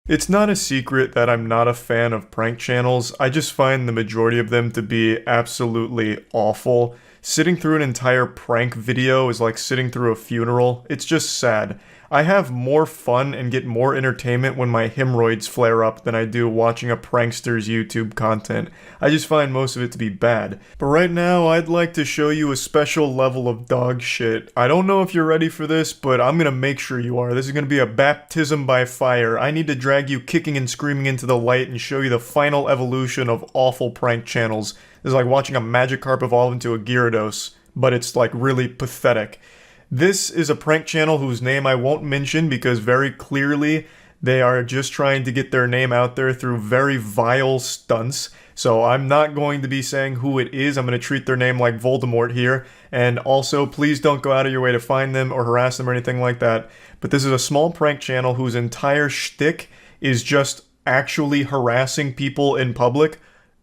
It's not a secret that I'm not a fan of prank channels. I just find the majority of them to be absolutely awful. Sitting through an entire prank video is like sitting through a funeral. It's just sad. I have more fun and get more entertainment when my hemorrhoids flare up than I do watching a prankster's YouTube content. I just find most of it to be bad. But right now, I'd like to show you a special level of dog shit. I don't know if you're ready for this, but I'm gonna make sure you are. This is gonna be a baptism by fire. I need to drag you kicking and screaming into the light and show you the final evolution of awful prank channels. This is like watching a Magikarp evolve into a Gyarados, but it's like really pathetic. This is a prank channel whose name I won't mention because very clearly they are just trying to get their name out there through very vile stunts. So I'm not going to be saying who it is. I'm going to treat their name like Voldemort here. And also, please don't go out of your way to find them or harass them or anything like that. But this is a small prank channel whose entire shtick is just actually harassing people in public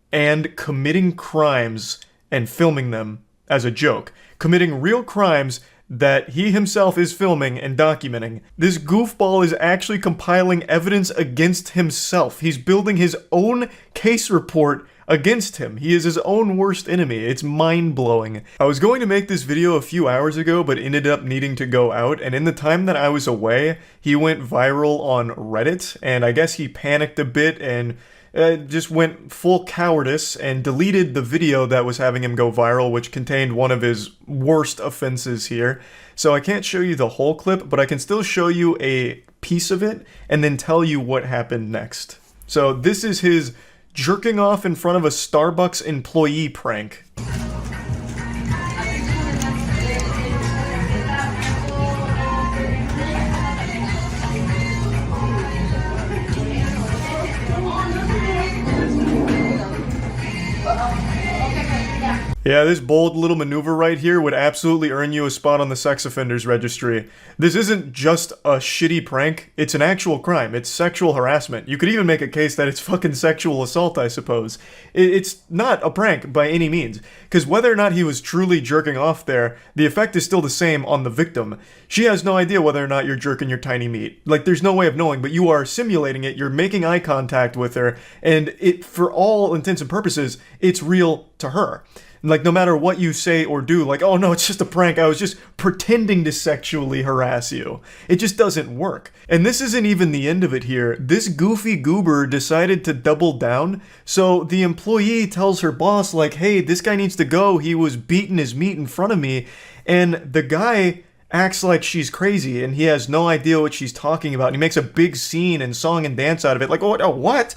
and committing crimes and filming them as a joke. Committing real crimes that he himself is filming and documenting. This goofball is actually compiling evidence against himself. He's building his own case report against him. He is his own worst enemy. It's mind-blowing. I was going to make this video a few hours ago, but ended up needing to go out, and in the time that I was away, he went viral on Reddit, and I guess he panicked a bit and just went full cowardice and deleted the video that was having him go viral, which contained one of his worst offenses here. So I can't show you the whole clip, but I can still show you a piece of it and then tell you what happened next. So this is his jerking off in front of a Starbucks employee prank. Yeah, this bold little maneuver right here would absolutely earn you a spot on the sex offenders registry. This isn't just a shitty prank, it's an actual crime. It's sexual harassment. You could even make a case that it's fucking sexual assault, I suppose. It's not a prank by any means, because whether or not he was truly jerking off there, the effect is still the same on the victim. She has no idea whether or not you're jerking your tiny meat. Like, there's no way of knowing, but you are simulating it, you're making eye contact with her, and it, for all intents and purposes, it's real to her. Like, no matter what you say or do, like, oh no, it's just a prank, I was just pretending to sexually harass you. It just doesn't work. And this isn't even the end of it here. This goofy goober decided to double down, so the employee tells her boss, like, hey, this guy needs to go, he was beating his meat in front of me, and the guy acts like she's crazy, and he has no idea what she's talking about, and he makes a big scene and song and dance out of it, like, oh, what?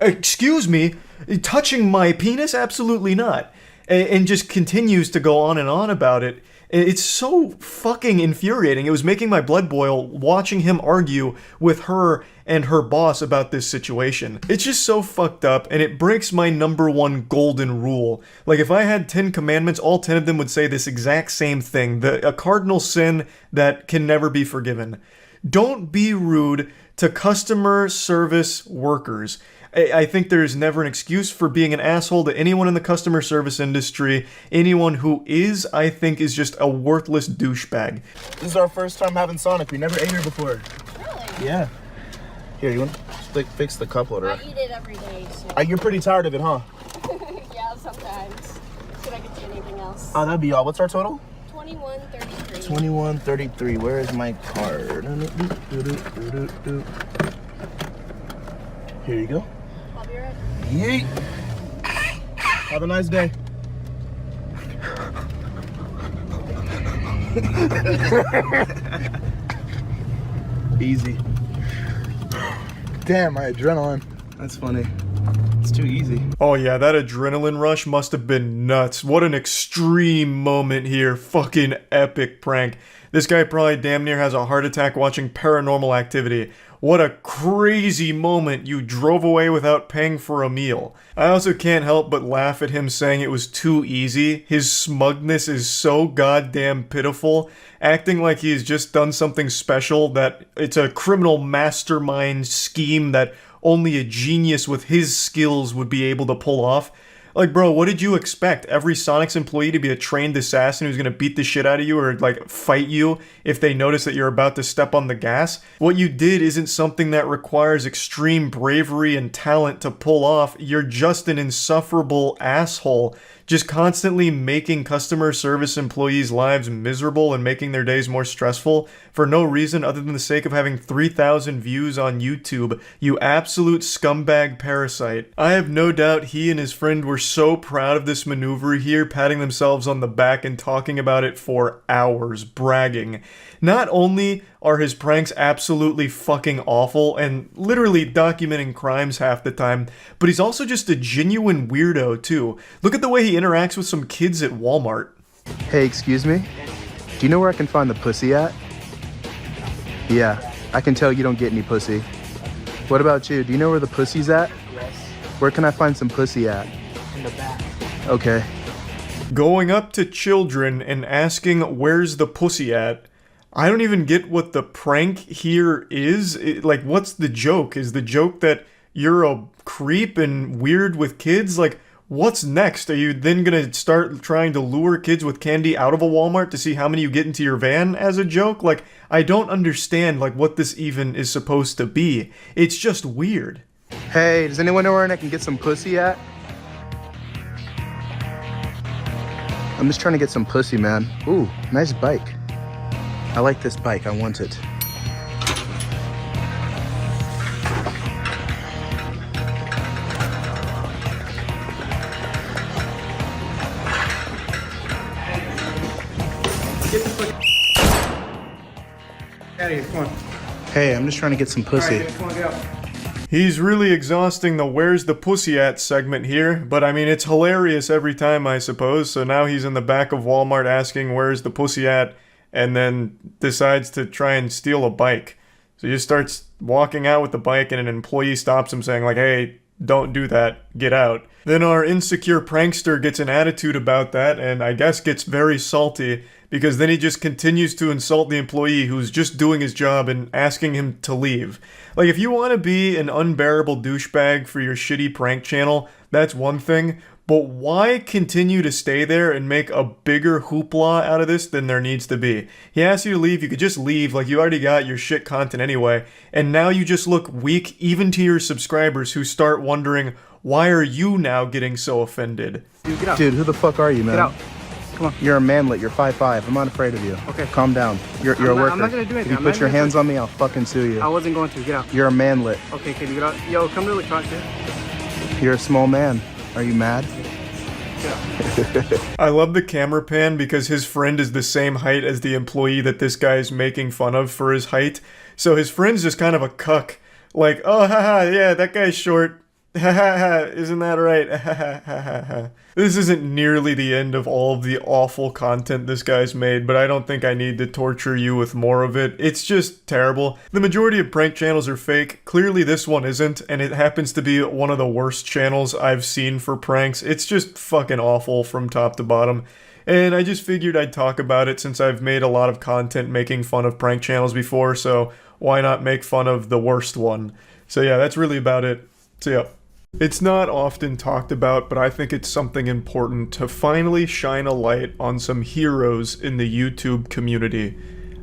Excuse me? Touching my penis? Absolutely not. And just continues to go on and on about it. It's so fucking infuriating. It was making my blood boil watching him argue with her and her boss about this situation. It's just so fucked up, and it breaks my #1 golden rule. Like, if I had 10 commandments, all 10 of them would say this exact same thing. A cardinal sin that can never be forgiven. Don't be rude to customer service workers. I think there's never an excuse for being an asshole to anyone in the customer service industry. Anyone who is, I think, is just a worthless douchebag. This is our first time having Sonic. We never ate here before. Really? Yeah. Here, you want to fix the cup holder? I eat it every day, so... You're pretty tired of it, huh? Yeah, sometimes. Should I get you anything else? Oh, that'd be all. What's our total? $21.33. $21.33. Where is my card? Here you go. I'll be right. Yeet. Have a nice day. Easy. Damn, my adrenaline. That's funny. It's too easy. Oh yeah, that adrenaline rush must have been nuts. What an extreme moment here. Fucking epic prank. This guy probably damn near has a heart attack watching Paranormal Activity. What a crazy moment. You drove away without paying for a meal. I also can't help but laugh at him saying it was too easy. His smugness is so goddamn pitiful. Acting like he's just done something special, that it's a criminal mastermind scheme that only a genius with his skills would be able to pull off. Like, bro, what did you expect? Every Sonic's employee to be a trained assassin who's gonna beat the shit out of you or, like, fight you if they notice that you're about to step on the gas? What you did isn't something that requires extreme bravery and talent to pull off. You're just an insufferable asshole, just constantly making customer service employees' lives miserable and making their days more stressful for no reason other than the sake of having 3,000 views on YouTube. You absolute scumbag parasite. I have no doubt he and his friend were so proud of this maneuver here, patting themselves on the back and talking about it for hours, bragging. Not only are his pranks absolutely fucking awful and literally documenting crimes half the time, but he's also just a genuine weirdo too. Look at the way he interacts with some kids at Walmart. Hey, excuse me? Do you know where I can find the pussy at? Yeah, I can tell you don't get any pussy. What about you? Do you know where the pussy's at? Yes. Where can I find some pussy at? In the back. Okay. Going up to children and asking where's the pussy at. I don't even get what the prank here is. Like, what's the joke? Is the joke that you're a creep and weird with kids? Like, what's next? Are you then gonna start trying to lure kids with candy out of a Walmart to see how many you get into your van as a joke? Like, I don't understand, like, what this even is supposed to be. It's just weird. Hey, does anyone know where I can get some pussy at? I'm just trying to get some pussy, man. Ooh, nice bike. I like this bike, I want it. Get the fuck out of here, come on. Hey, I'm just trying to get some pussy. Alright, come on, get out. He's really exhausting the where's the pussy at segment here, but I mean, it's hilarious every time, I suppose. So now he's in the back of Walmart asking where's the pussy at, and then decides to try and steal a bike. So he just starts walking out with the bike, and an employee stops him saying like, hey, don't do that, get out. Then our insecure prankster gets an attitude about that, and I guess gets very salty, because then he just continues to insult the employee who's just doing his job and asking him to leave. Like, if you want to be an unbearable douchebag for your shitty prank channel, that's one thing, but why continue to stay there and make a bigger hoopla out of this than there needs to be? He asks you to leave, you could just leave, like you already got your shit content anyway, and now you just look weak even to your subscribers who start wondering, why are you now getting so offended? Dude, get out. Dude, who the fuck are you, man? Get out. Come on. You're a manlet, you're 5'5". I'm not afraid of you. Okay. Calm down. You're a worker. I'm not gonna do anything. If you put your hands on me, I'll fucking sue you. I wasn't going to. Get out. You're a manlet. Okay, can you get out? Yo, come really talk to. You're a small man. Are you mad? Get out. I love the camera pan because his friend is the same height as the employee that this guy is making fun of for his height. So his friend's just kind of a cuck. Like, oh, haha, yeah, that guy's short. Ha ha ha, isn't that right? Ha ha ha ha ha. This isn't nearly the end of all of the awful content this guy's made, but I don't think I need to torture you with more of it. It's just terrible. The majority of prank channels are fake. Clearly this one isn't, and it happens to be one of the worst channels I've seen for pranks. It's just fucking awful from top to bottom. And I just figured I'd talk about it since I've made a lot of content making fun of prank channels before, so why not make fun of the worst one? So yeah, that's really about it. So yeah. It's not often talked about, but I think it's something important to finally shine a light on some heroes in the YouTube community.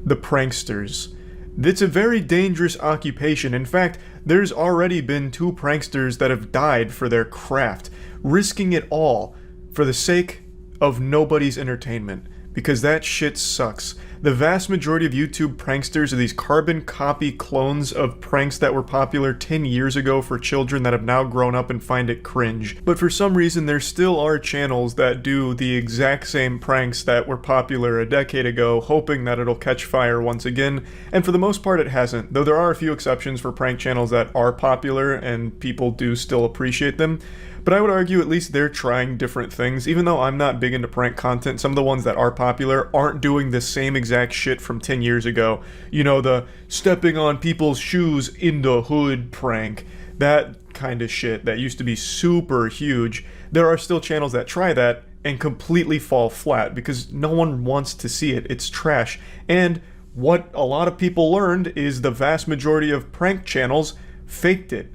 The pranksters. It's a very dangerous occupation. In fact, there's already been 2 pranksters that have died for their craft, risking it all for the sake of nobody's entertainment. Because that shit sucks. The vast majority of YouTube pranksters are these carbon copy clones of pranks that were popular 10 years ago for children that have now grown up and find it cringe. But for some reason there still are channels that do the exact same pranks that were popular a decade ago, hoping that it'll catch fire once again, and for the most part it hasn't, though there are a few exceptions for prank channels that are popular and people do still appreciate them. But I would argue at least they're trying different things. Even though I'm not big into prank content, some of the ones that are popular aren't doing the same exact shit from 10 years ago. You know, the stepping on people's shoes in the hood prank. That kind of shit that used to be super huge. There are still channels that try that and completely fall flat because no one wants to see it. It's trash. And what a lot of people learned is the vast majority of prank channels faked it.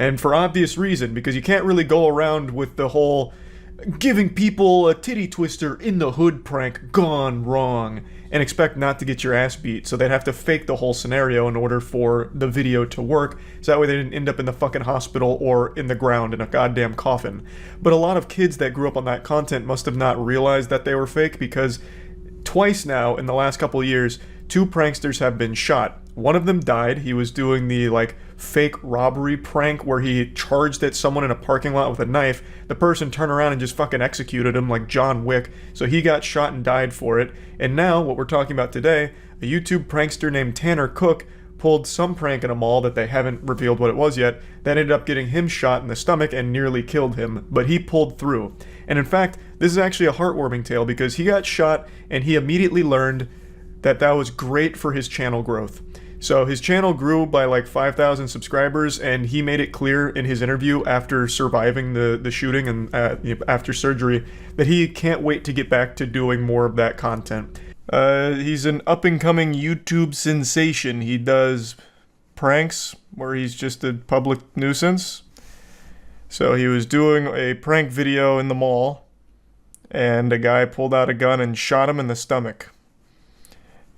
And for obvious reason, because you can't really go around with the whole giving people a titty twister in the hood prank gone wrong, and expect not to get your ass beat. So they'd have to fake the whole scenario in order for the video to work, so that way they didn't end up in the fucking hospital or in the ground in a goddamn coffin. But a lot of kids that grew up on that content must have not realized that they were fake, because twice now in the last couple of years, 2 pranksters have been shot. One of them died. He was doing the fake robbery prank where he charged at someone in a parking lot with a knife. The person turned around and just fucking executed him like John Wick. So he got shot and died for it. And now, what we're talking about today, a YouTube prankster named Tanner Cook pulled some prank in a mall that they haven't revealed what it was yet, that ended up getting him shot in the stomach and nearly killed him, but he pulled through. And in fact, this is actually a heartwarming tale, because he got shot and he immediately learned that that was great for his channel growth. So his channel grew by like 5,000 subscribers, and he made it clear in his interview after surviving the shooting and after surgery that he can't wait to get back to doing more of that content. He's an up-and-coming YouTube sensation. He does pranks where he's just a public nuisance. So he was doing a prank video in the mall, and a guy pulled out a gun and shot him in the stomach.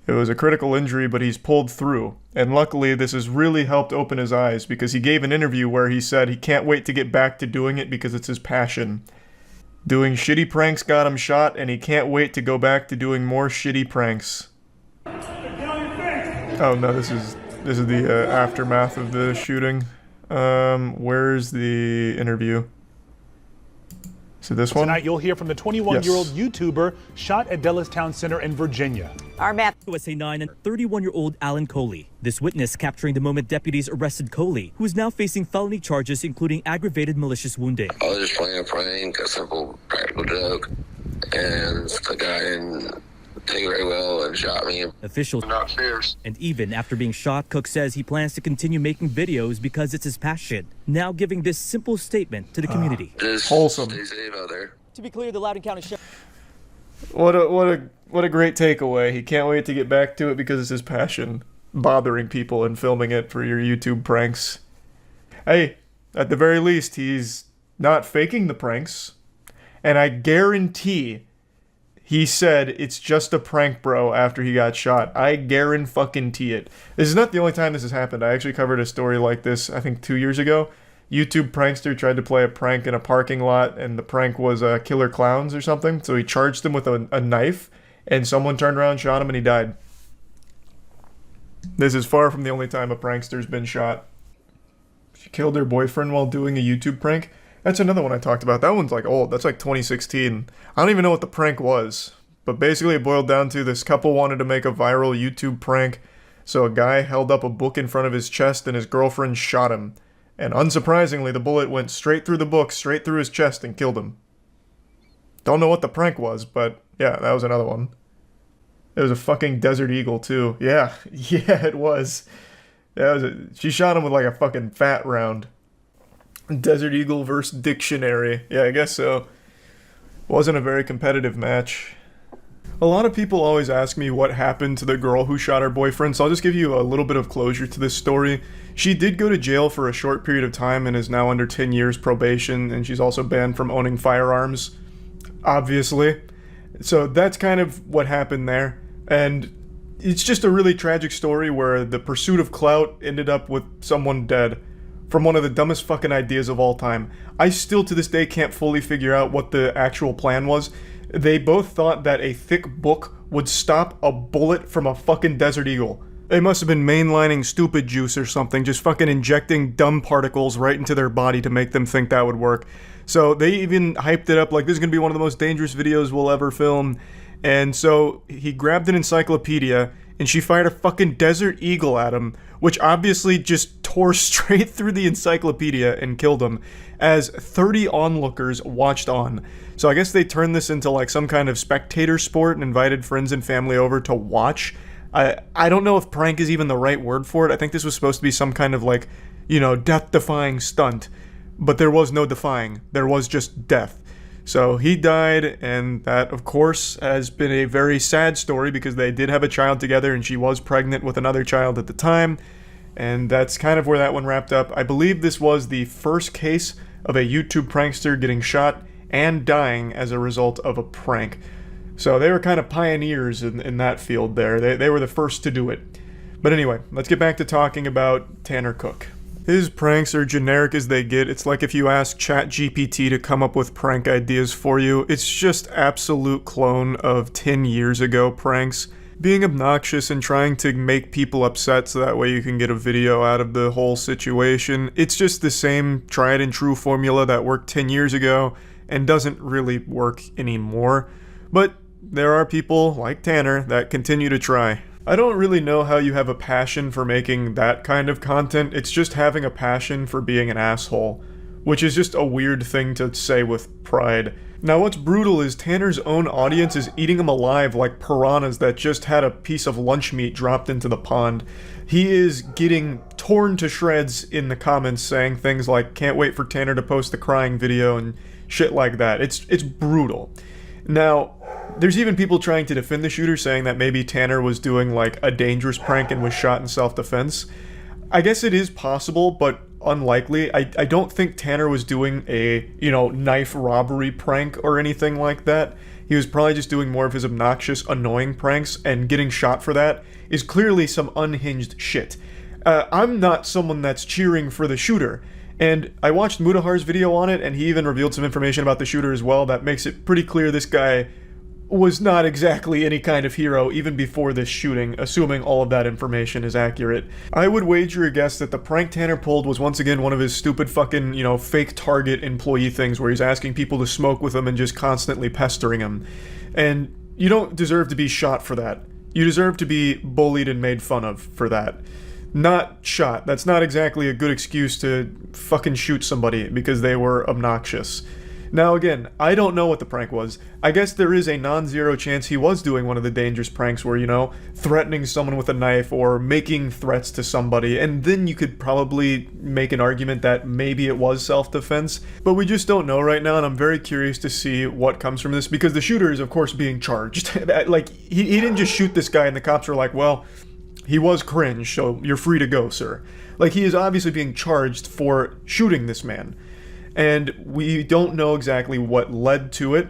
It was a critical injury, but he's pulled through. And luckily, this has really helped open his eyes, because he gave an interview where he said he can't wait to get back to doing it because it's his passion. Doing shitty pranks got him shot, and he can't wait to go back to doing more shitty pranks. Oh no, this is the aftermath of the shooting. Where's the interview? So this one? Tonight you'll hear from the 21-year-old YouTuber shot at Town Center in Virginia. Our map. USA 9 and 31-year-old Alan Coley. This witness capturing the moment deputies arrested Coley, who is now facing felony charges including aggravated malicious wounding. I was just playing a prank, a simple practical joke, and the guy didn't take it very well and shot me. Officials Not fierce. And even after being shot, Cook says he plans to continue making videos because it's his passion. Now giving this simple statement to the community. Just wholesome. stay safe out there. To be clear, the Loudoun County Sheriff. What a great takeaway. He can't wait to get back to it because it's his passion. Bothering people and filming it for your YouTube pranks. Hey, at the very least, he's not faking the pranks. And I guarantee he said it's just a prank, bro, after he got shot. I guarantee it. This is not the only time this has happened. I actually covered a story like this, I think 2 years ago. YouTube prankster tried to play a prank in a parking lot, and the prank was killer clowns or something. So he charged him with a knife, and someone turned around, shot him, and he died. This is far from the only time a prankster's been shot. She killed her boyfriend while doing a YouTube prank. That's another one I talked about. That one's like old. That's like 2016. I don't even know what the prank was. But basically it boiled down to this couple wanted to make a viral YouTube prank. So a guy held up a book in front of his chest and his girlfriend shot him. And unsurprisingly, the bullet went straight through the book, straight through his chest, and killed him. Don't know what the prank was, but yeah, that was another one. It was a fucking Desert Eagle too. Yeah, it was. She shot him with like a fucking fat round. Desert Eagle versus Dictionary. Yeah, I guess so. Wasn't a very competitive match. A lot of people always ask me what happened to the girl who shot her boyfriend, so I'll just give you a little bit of closure to this story. She did go to jail for a short period of time and is now under 10 years probation, and she's also banned from owning firearms, obviously. So that's kind of what happened there, and it's just a really tragic story where the pursuit of clout ended up with someone dead from one of the dumbest fucking ideas of all time. I still to this day can't fully figure out what the actual plan was. They both thought that a thick book would stop a bullet from a fucking Desert Eagle. They must have been mainlining stupid juice or something, just fucking injecting dumb particles right into their body to make them think that would work. So they even hyped it up like this is gonna be one of the most dangerous videos we'll ever film. And so he grabbed an encyclopedia and she fired a fucking Desert Eagle at him, which obviously just tore straight through the encyclopedia and killed him, as 30 onlookers watched on. So I guess they turned this into like some kind of spectator sport and invited friends and family over to watch. I don't know if prank is even the right word for it. I think this was supposed to be some kind of like, death-defying stunt. But there was no defying. There was just death. So he died, and that, of course, has been a very sad story because they did have a child together and she was pregnant with another child at the time. And that's kind of where that one wrapped up. I believe this was the first case of a YouTube prankster getting shot and dying as a result of a prank. So they were kind of pioneers in that field there. They were the first to do it. But anyway, let's get back to talking about Tanner Cook. His pranks are generic as they get. It's like if you ask ChatGPT to come up with prank ideas for you. It's just absolute clone of 10 years ago pranks. Being obnoxious and trying to make people upset so that way you can get a video out of the whole situation. It's just the same tried and true formula that worked 10 years ago and doesn't really work anymore. But there are people like Tanner that continue to try. I don't really know how you have a passion for making that kind of content. It's just having a passion for being an asshole, which is just a weird thing to say with pride. Now what's brutal is Tanner's own audience is eating him alive like piranhas that just had a piece of lunch meat dropped into the pond. He is getting torn to shreds in the comments saying things like, "Can't wait for Tanner to post the crying video," and shit like that. It's brutal. Now, there's even people trying to defend the shooter, saying that maybe Tanner was doing like a dangerous prank and was shot in self-defense. I guess it is possible, but unlikely. I don't think Tanner was doing a, knife robbery prank or anything like that. He was probably just doing more of his obnoxious, annoying pranks, and getting shot for that is clearly some unhinged shit. I'm not someone that's cheering for the shooter. And I watched Mudahar's video on it, and he even revealed some information about the shooter as well that makes it pretty clear this guy was not exactly any kind of hero even before this shooting, assuming all of that information is accurate. I would wager a guess that the prank Tanner pulled was once again one of his stupid fucking, fake Target employee things where he's asking people to smoke with him and just constantly pestering him. And you don't deserve to be shot for that. You deserve to be bullied and made fun of for that. Not shot. That's not exactly a good excuse to fucking shoot somebody because they were obnoxious. Now again, I don't know what the prank was. I guess there is a non-zero chance he was doing one of the dangerous pranks where, threatening someone with a knife or making threats to somebody, and then you could probably make an argument that maybe it was self-defense, but we just don't know right now, and I'm very curious to see what comes from this, because the shooter is of course being charged. Like, he didn't just shoot this guy and the cops are like, well, he was cringe, so you're free to go, sir. Like, he is obviously being charged for shooting this man. And we don't know exactly what led to it,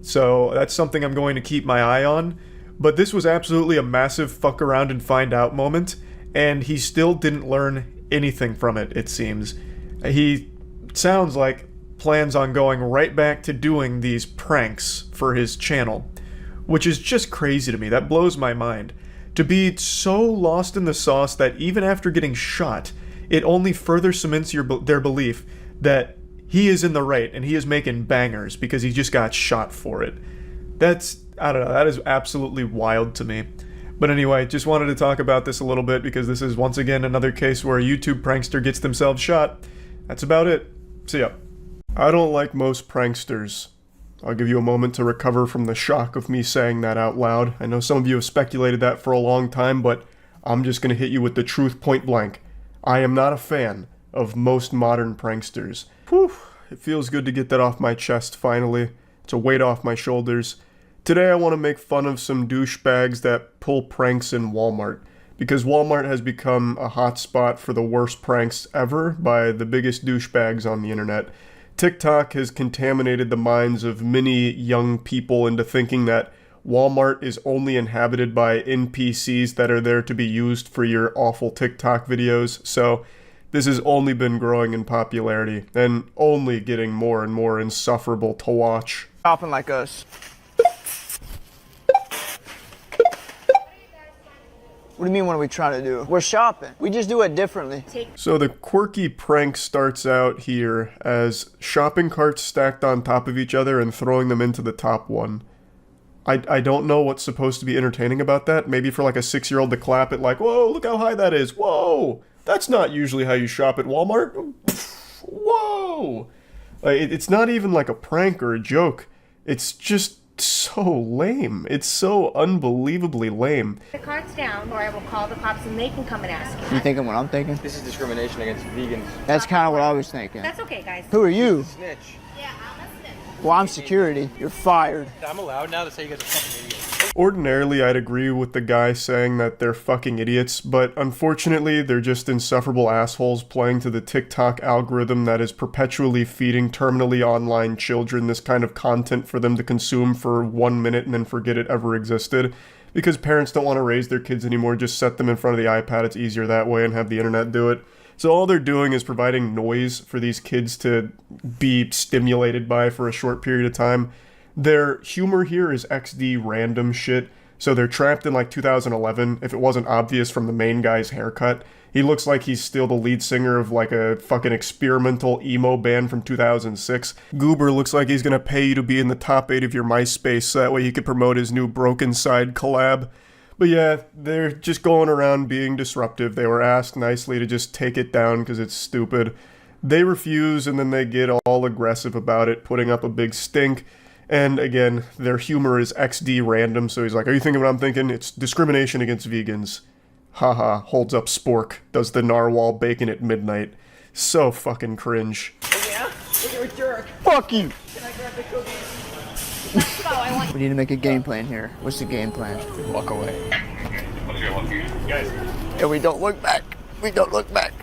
so that's something I'm going to keep my eye on. But this was absolutely a massive fuck around and find out moment, and he still didn't learn anything from it, it seems. He sounds like plans on going right back to doing these pranks for his channel, which is just crazy to me. That blows my mind. To be so lost in the sauce that even after getting shot, it only further cements their belief that he is in the right and he is making bangers because he just got shot for it. I don't know, that is absolutely wild to me. But anyway, just wanted to talk about this a little bit because this is once again another case where a YouTube prankster gets themselves shot. That's about it. See ya. I don't like most pranksters. I'll give you a moment to recover from the shock of me saying that out loud. I know some of you have speculated that for a long time, but I'm just gonna hit you with the truth point blank. I am not a fan of most modern pranksters. Whew, it feels good to get that off my chest finally. It's a weight off my shoulders. Today I want to make fun of some douchebags that pull pranks in Walmart, because Walmart has become a hotspot for the worst pranks ever by the biggest douchebags on the internet. TikTok has contaminated the minds of many young people into thinking that Walmart is only inhabited by NPCs that are there to be used for your awful TikTok videos, so this has only been growing in popularity, and only getting more and more insufferable to watch. Shopping like us. What do you mean, what are we trying to do? We're shopping. We just do it differently. So the quirky prank starts out here as shopping carts stacked on top of each other and throwing them into the top one. I don't know what's supposed to be entertaining about that. Maybe for like a 6-year-old to clap it like, whoa, look how high that is. Whoa, that's not usually how you shop at Walmart. Whoa. It's not even like a prank or a joke. It's just so lame. It's so unbelievably lame. The cart's down, or I will call the cops and they can come and ask you. You thinking what I'm thinking? This is discrimination against vegans. That's kind of what I was thinking. That's okay, guys. Who are you? Snitch. Yeah, I'm a snitch. Well, I'm security. You're fired. I'm allowed now to say you guys are fucking idiots. Ordinarily, I'd agree with the guy saying that they're fucking idiots, but unfortunately, they're just insufferable assholes playing to the TikTok algorithm that is perpetually feeding terminally online children this kind of content for them to consume for 1 minute and then forget it ever existed. Because parents don't want to raise their kids anymore, just set them in front of the iPad, it's easier that way, and have the internet do it. So all they're doing is providing noise for these kids to be stimulated by for a short period of time. Their humor here is XD random shit, so they're trapped in like 2011, if it wasn't obvious from the main guy's haircut. He looks like he's still the lead singer of like a fucking experimental emo band from 2006. Goober looks like he's gonna pay you to be in the top 8 of your MySpace so that way he could promote his new Broken Side collab. But yeah, they're just going around being disruptive. They were asked nicely to just take it down because it's stupid. They refuse and then they get all aggressive about it, putting up a big stink. And again, their humor is XD random, so he's like, are you thinking what I'm thinking? It's discrimination against vegans. Haha, holds up spork, does the narwhal bacon at midnight. So fucking cringe. Oh yeah? You're a jerk. Fuck you! Can I grab the cookies? Let's go. I want. We need to make a game plan here. What's the game plan? Walk away. Guys. And we don't look back. We don't look back.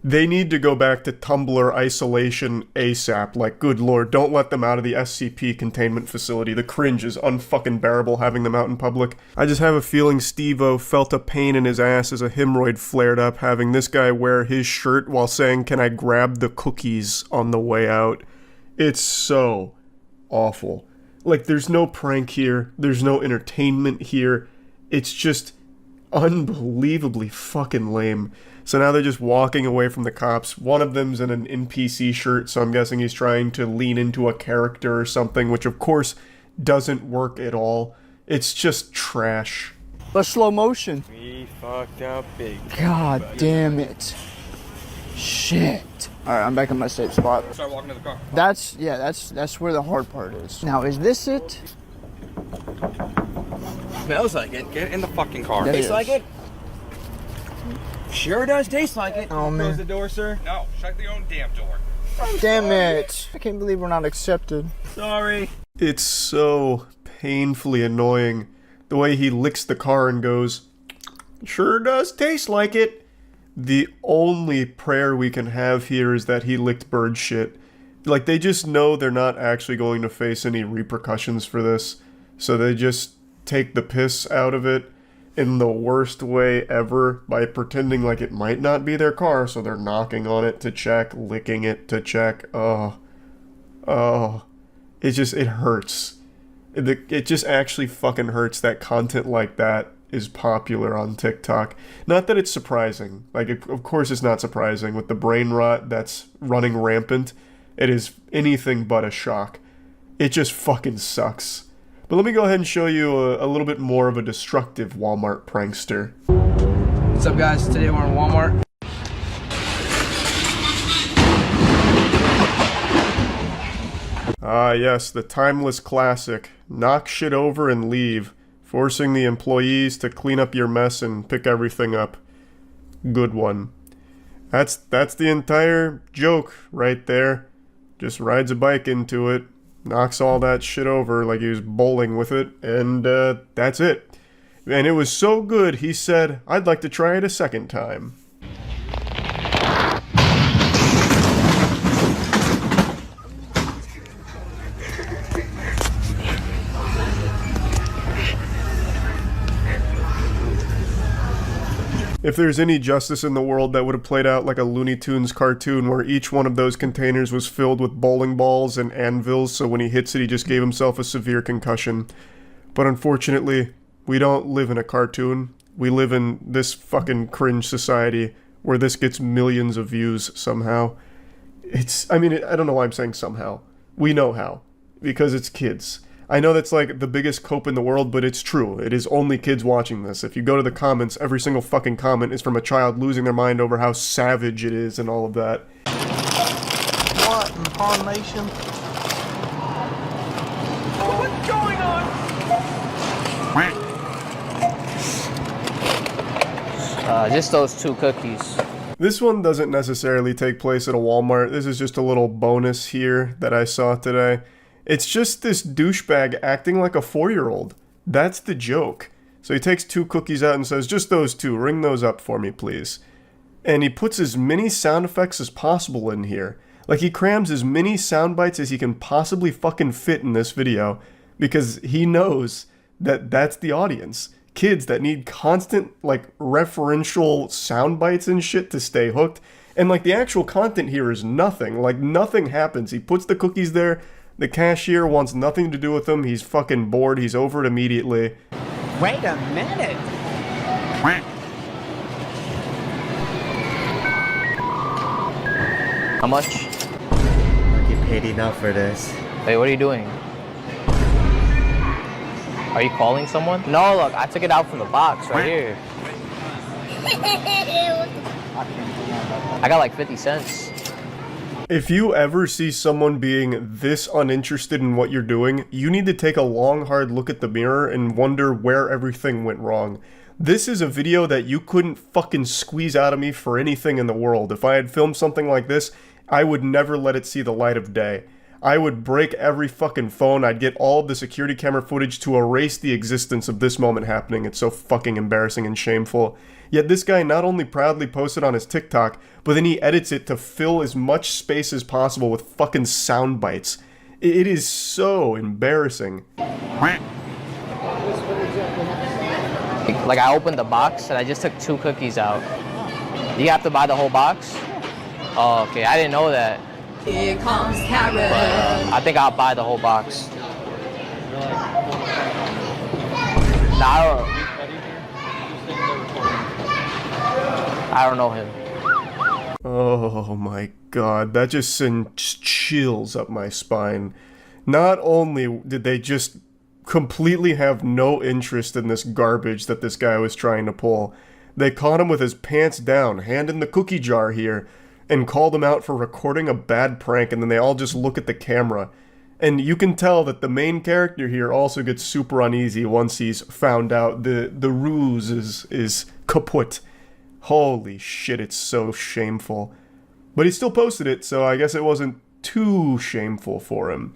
They need to go back to Tumblr isolation ASAP. Like, good lord, don't let them out of the SCP containment facility. The cringe is unfucking bearable having them out in public. I just have a feeling Steve-O felt a pain in his ass as a hemorrhoid flared up having this guy wear his shirt while saying, can I grab the cookies on the way out? It's so awful. Like, there's no prank here. There's no entertainment here. It's just unbelievably fucking lame. So now they're just walking away from the cops. One of them's in an NPC shirt, so I'm guessing he's trying to lean into a character or something, which of course doesn't work at all. It's just trash. Let's slow motion. We fucked up big. God damn it. Shit. Alright, I'm back in my safe spot. Start walking to the car. That's where the hard part is. Now, is this it? Smells like it. Get in the fucking car. Tastes like it? Sure does taste like it. Oh, man. Close the door, sir. No, shut your own damn door. Damn it. I can't believe we're not accepted. Sorry. It's so painfully annoying. The way he licks the car and goes, sure does taste like it. The only prayer we can have here is that he licked bird shit. Like, they just know they're not actually going to face any repercussions for this. So they just take the piss out of it in the worst way ever by pretending like it might not be their car, so they're knocking on it to check, licking it to check. Oh. It hurts. It just actually fucking hurts that content like that is popular on TikTok. Not that it's surprising. Like, of course it's not surprising. With the brain rot that's running rampant, it is anything but a shock. It just fucking sucks. But let me go ahead and show you a little bit more of a destructive Walmart prankster. What's up, guys? Today we're in Walmart. Ah yes, the timeless classic. Knock shit over and leave, forcing the employees to clean up your mess and pick everything up. Good one. That's the entire joke right there. Just rides a bike into it, knocks all that shit over like he was bowling with it, and that's it. And it was so good, he said, I'd like to try it a second time. If there's any justice in the world, that would have played out like a Looney Tunes cartoon where each one of those containers was filled with bowling balls and anvils, so when he hits it, he just gave himself a severe concussion. But unfortunately, we don't live in a cartoon. We live in this fucking cringe society where this gets millions of views somehow. I don't know why I'm saying somehow. We know how. Because it's kids. I know that's like the biggest cope in the world, but it's true. It is only kids watching this. If you go to the comments, every single fucking comment is from a child losing their mind over how savage it is and all of that. What in tarnation? What's going on? Just those 2 cookies. This one doesn't necessarily take place at a Walmart. This is just a little bonus here that I saw today. It's just this douchebag acting like a 4-year-old. That's the joke. So he takes 2 cookies out and says, just those 2, ring those up for me, please. And he puts as many sound effects as possible in here. Like, he crams as many sound bites as he can possibly fucking fit in this video, because he knows that that's the audience. Kids that need constant, like, referential sound bites and shit to stay hooked. And, like, the actual content here is nothing. Like, nothing happens. He puts the cookies there. The cashier wants nothing to do with them. He's fucking bored. He's over it immediately. Wait a minute. How much? I get paid enough for this. Wait, what are you doing? Are you calling someone? No, look, I took it out from the box right here. I got like 50 cents. If you ever see someone being this uninterested in what you're doing, you need to take a long, hard look at the mirror and wonder where everything went wrong. This is a video that you couldn't fucking squeeze out of me for anything in the world. If I had filmed something like this, I would never let it see the light of day. I would break every fucking phone. I'd get all of the security camera footage to erase the existence of this moment happening. It's so fucking embarrassing and shameful. Yet this guy not only proudly posts it on his TikTok, but then he edits it to fill as much space as possible with fucking sound bites. It is so embarrassing. Like, I opened the box and I just took 2 cookies out. You have to buy the whole box? Oh, okay, I didn't know that. Here comes Karen. I think I'll buy the whole box. Nah, I don't know him. Oh my god, that just sends chills up my spine. Not only did they just completely have no interest in this garbage that this guy was trying to pull, they caught him with his pants down, hand in the cookie jar here, and called him out for recording a bad prank, and then they all just look at the camera. And you can tell that the main character here also gets super uneasy once he's found out the ruse is kaput. Holy shit, it's so shameful. But he still posted it, so I guess it wasn't too shameful for him.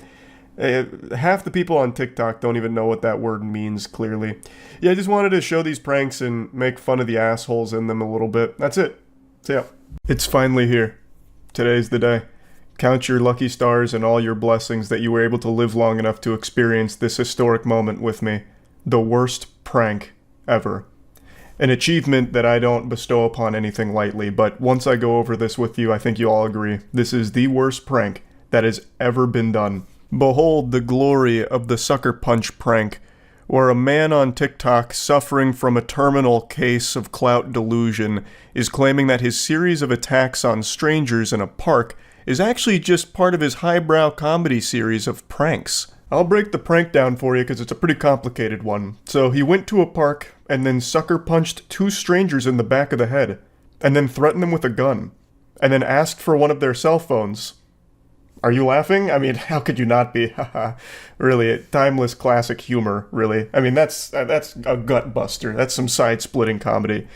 Half the people on TikTok don't even know what that word means, clearly. Yeah, I just wanted to show these pranks and make fun of the assholes in them a little bit. That's it. So yeah. It's finally here. Today's the day. Count your lucky stars and all your blessings that you were able to live long enough to experience this historic moment with me. The worst prank ever. An achievement that I don't bestow upon anything lightly, but once I go over this with you, I think you all agree. This is the worst prank that has ever been done. Behold the glory of the sucker punch prank, where a man on TikTok suffering from a terminal case of clout delusion is claiming that his series of attacks on strangers in a park is actually just part of his highbrow comedy series of pranks. I'll break the prank down for you because it's a pretty complicated one. So he went to a park and then sucker punched 2 strangers in the back of the head, and then threatened them with a gun, and then asked for one of their cell phones. Are you laughing? I mean, how could you not be? Really, timeless classic humor, really. I mean, that's a gut buster. That's some side-splitting comedy.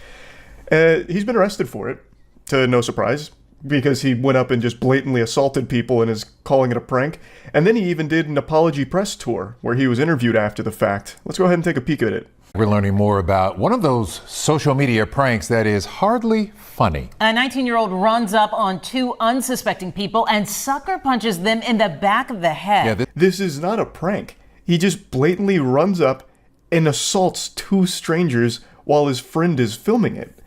He's been arrested for it, to no surprise, because he went up and just blatantly assaulted people and is calling it a prank. And then he even did an apology press tour, where he was interviewed after the fact. Let's go ahead and take a peek at it. We're learning more about one of those social media pranks that is hardly funny. A 19-year-old runs up on 2 unsuspecting people and sucker punches them in the back of the head. Yeah, this is not a prank. He just blatantly runs up and assaults 2 strangers while his friend is filming it.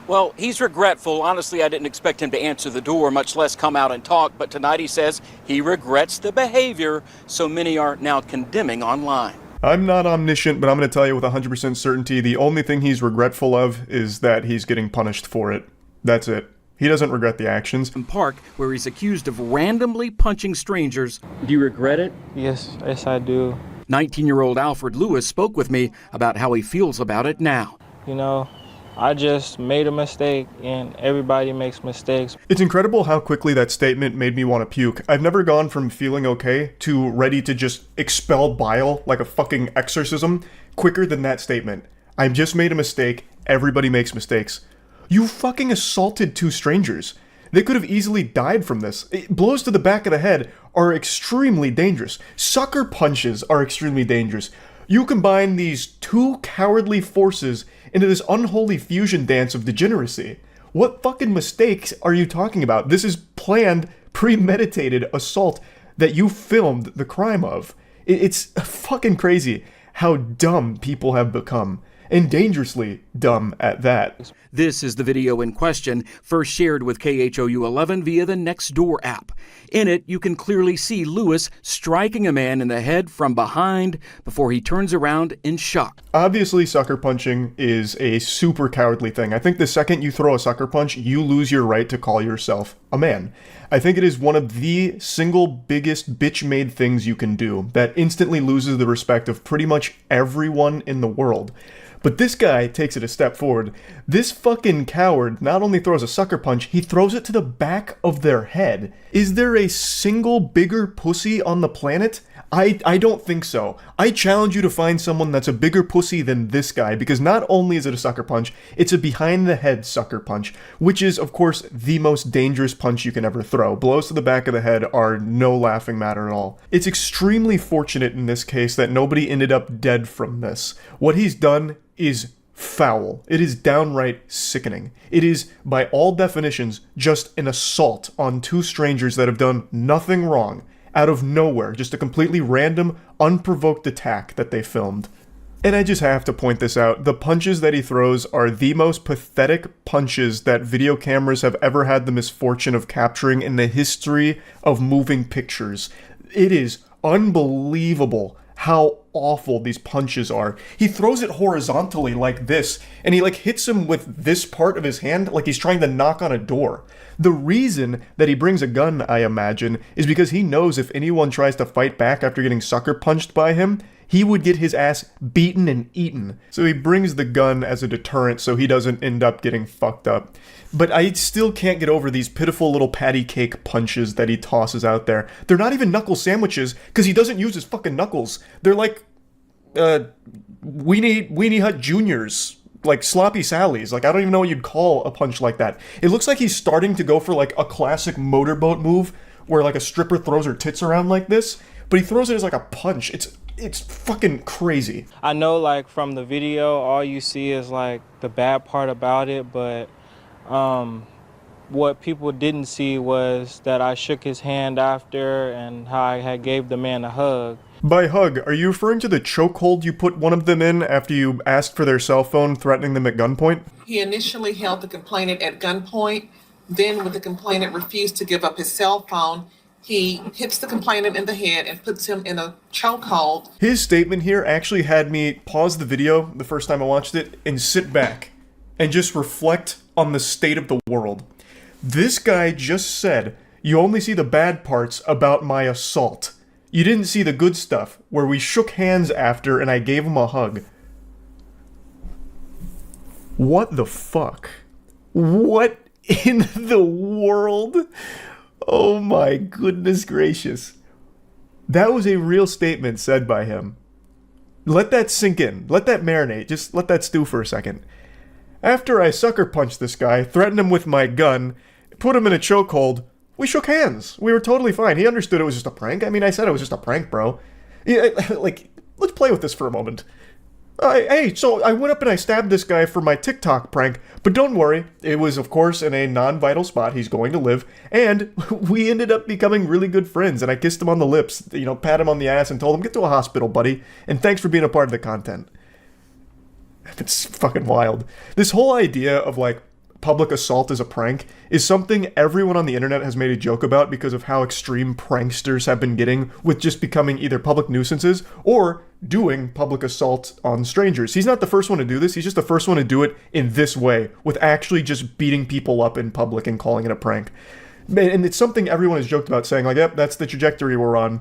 Well, he's regretful. Honestly, I didn't expect him to answer the door, much less come out and talk. But tonight he says he regrets the behavior so many are now condemning online. I'm not omniscient, but I'm going to tell you with 100% certainty, the only thing he's regretful of is that he's getting punished for it. That's it. He doesn't regret the actions. Park, where he's accused of randomly punching strangers. Do you regret it? Yes, I do. 19-year-old Alfred Lewis spoke with me about how he feels about it now. You know, I just made a mistake, and everybody makes mistakes. It's incredible how quickly that statement made me want to puke. I've never gone from feeling okay to ready to just expel bile like a fucking exorcism quicker than that statement. I've just made a mistake. Everybody makes mistakes. You fucking assaulted 2 strangers. They could have easily died from this. Blows to the back of the head are extremely dangerous. Sucker punches are extremely dangerous. You combine these two cowardly forces into this unholy fusion dance of degeneracy. What fucking mistakes are you talking about? This is planned, premeditated assault that you filmed the crime of. It's fucking crazy how dumb people have become, and dangerously dumb at that. This is the video in question, first shared with KHOU 11 via the Nextdoor app. In it, you can clearly see Lewis striking a man in the head from behind before he turns around in shock. Obviously, sucker punching is a super cowardly thing. I think the second you throw a sucker punch, you lose your right to call yourself a man. I think it is one of the single biggest bitch-made things you can do that instantly loses the respect of pretty much everyone in the world. But this guy takes it a step forward. This fucking coward not only throws a sucker punch, he throws it to the back of their head. Is there a single bigger pussy on the planet? I don't think so. I challenge you to find someone that's a bigger pussy than this guy, because not only is it a sucker punch, it's a behind-the-head sucker punch, which is, of course, the most dangerous punch you can ever throw. Blows to the back of the head are no laughing matter at all. It's extremely fortunate in this case that nobody ended up dead from this. What he's done is foul. It is downright sickening. It is, by all definitions, just an assault on two strangers that have done nothing wrong. Out of nowhere, just a completely random, unprovoked attack that they filmed. And I just have to point this out, the punches that he throws are the most pathetic punches that video cameras have ever had the misfortune of capturing in the history of moving pictures. It is unbelievable how awful these punches are. He throws it horizontally like this, and he hits him with this part of his hand like he's trying to knock on a door. The reason that he brings a gun, I imagine, is because he knows if anyone tries to fight back after getting sucker punched by him, he would get his ass beaten and eaten. So he brings the gun as a deterrent so he doesn't end up getting fucked up. But I still can't get over these pitiful little patty cake punches that he tosses out there. They're not even knuckle sandwiches, because he doesn't use his fucking knuckles. They're like, Weenie Hut Juniors. Like Sloppy Sally's. I don't even know what you'd call a punch like that. It looks like he's starting to go for a classic motorboat move where a stripper throws her tits around like this, but he throws it as a punch. It's fucking crazy. I know from the video, all you see is the bad part about it, but what people didn't see was that I shook his hand after and how I had gave the man a hug. By hug, are you referring to the chokehold you put one of them in after you asked for their cell phone, threatening them at gunpoint? He initially held the complainant at gunpoint. Then, when the complainant refused to give up his cell phone, he hits the complainant in the head and puts him in a chokehold. His statement here actually had me pause the video the first time I watched it and sit back and just reflect on the state of the world. This guy just said, "You only see the bad parts about my assault. You didn't see the good stuff, where we shook hands after and I gave him a hug." What the fuck? What in the world? Oh my goodness gracious. That was a real statement said by him. Let that sink in. Let that marinate. Just let that stew for a second. After I sucker punched this guy, threatened him with my gun, put him in a chokehold, we shook hands. We were totally fine. He understood it was just a prank. I mean, I said it was just a prank, bro. Yeah, let's play with this for a moment. Hey, so I went up and I stabbed this guy for my TikTok prank, but don't worry, it was of course in a non-vital spot. He's going to live, and we ended up becoming really good friends, and I kissed him on the lips, pat him on the ass and told him, "Get to a hospital, buddy, and thanks for being a part of the content." It's fucking wild. This whole idea of public assault as a prank is something everyone on the internet has made a joke about because of how extreme pranksters have been getting with just becoming either public nuisances or doing public assault on strangers. He's not the first one to do this, he's just the first one to do it in this way, with actually just beating people up in public and calling it a prank. And it's something everyone has joked about, saying yep, that's the trajectory we're on,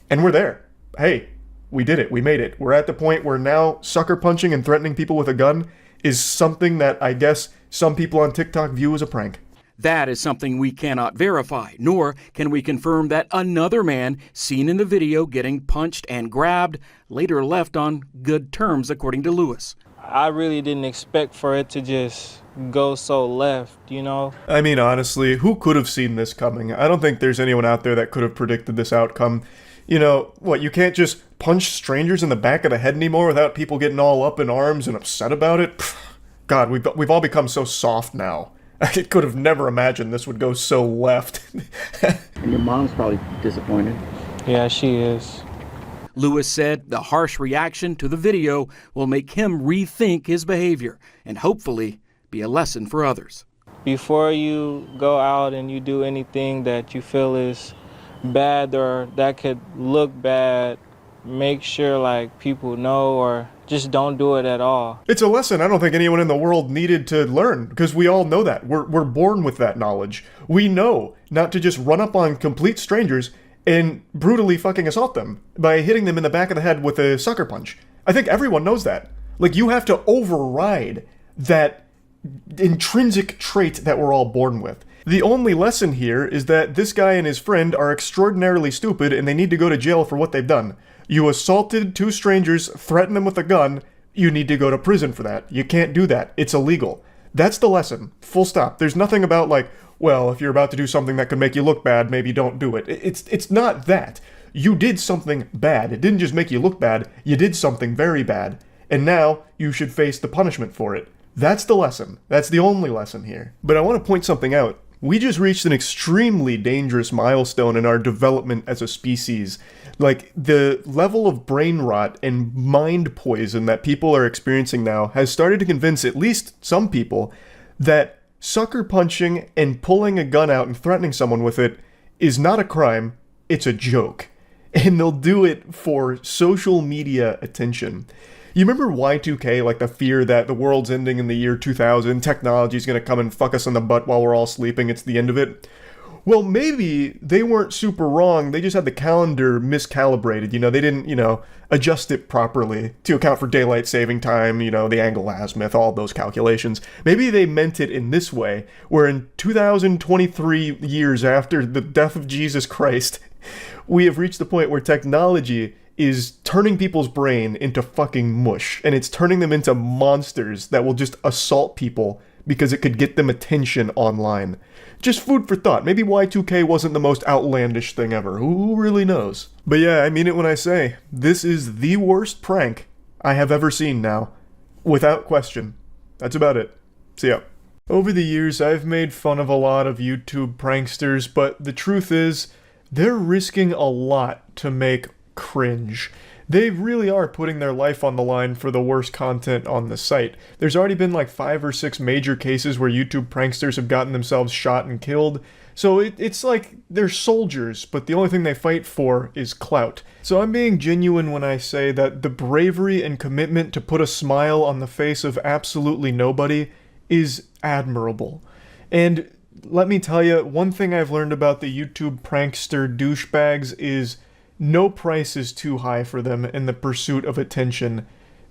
and we're there. Hey, we did it, we made it. We're at the point where now sucker punching and threatening people with a gun is something that I guess some people on TikTok view as a prank. That is something we cannot verify, nor can we confirm that another man seen in the video getting punched and grabbed later left on good terms, according to Lewis. I really didn't expect for it to just go so left, you know? I mean, honestly, who could have seen this coming? I don't think there's anyone out there that could have predicted this outcome. You know, what, you can't just punch strangers in the back of the head anymore without people getting all up in arms and upset about it? Pfft, God, we've all become so soft now. I could have never imagined this would go so left. And your mom's probably disappointed. Yeah, she is. Lewis said the harsh reaction to the video will make him rethink his behavior and hopefully be a lesson for others. Before you go out and you do anything that you feel is bad or that could look bad, make sure like people know, or just don't do it at all. It's a lesson I don't think anyone in the world needed to learn, because we all know that. We're born with that knowledge. We know not to just run up on complete strangers and brutally fucking assault them by hitting them in the back of the head with a sucker punch. I think everyone knows that. Like, you have to override that intrinsic trait that we're all born with. The only lesson here is that this guy and his friend are extraordinarily stupid and they need to go to jail for what they've done. You assaulted two strangers, threatened them with a gun, you need to go to prison for that. You can't do that. It's illegal. That's the lesson. Full stop. There's nothing about like, well, if you're about to do something that could make you look bad, maybe don't do it. It's not that. You did something bad. It didn't just make you look bad. You did something very bad. And now you should face the punishment for it. That's the lesson. That's the only lesson here. But I want to point something out. We just reached an extremely dangerous milestone in our development as a species. Like, the level of brain rot and mind poison that people are experiencing now has started to convince at least some people that sucker punching and pulling a gun out and threatening someone with it is not a crime, it's a joke. And they'll do it for social media attention. You remember Y2K, like the fear that the world's ending in the year 2000, technology's gonna come and fuck us in the butt while we're all sleeping, it's the end of it? Well, maybe they weren't super wrong, they just had the calendar miscalibrated, they didn't, adjust it properly to account for daylight saving time, the angle azimuth, all those calculations. Maybe they meant it in this way, where in 2023 years after the death of Jesus Christ, we have reached the point where technology is turning people's brain into fucking mush, and it's turning them into monsters that will just assault people because it could get them attention online. Just food for thought. Maybe Y2K wasn't the most outlandish thing ever. Who really knows? But yeah, I mean it when I say, this is the worst prank I have ever seen now. Without question. That's about it. See ya. Over the years, I've made fun of a lot of YouTube pranksters, but the truth is, they're risking a lot to make cringe. They really are putting their life on the line for the worst content on the site. There's already been like 5 or 6 major cases where YouTube pranksters have gotten themselves shot and killed. So it's like they're soldiers, but the only thing they fight for is clout. So I'm being genuine when I say that the bravery and commitment to put a smile on the face of absolutely nobody is admirable. And let me tell you, one thing I've learned about the YouTube prankster douchebags is no price is too high for them in the pursuit of attention,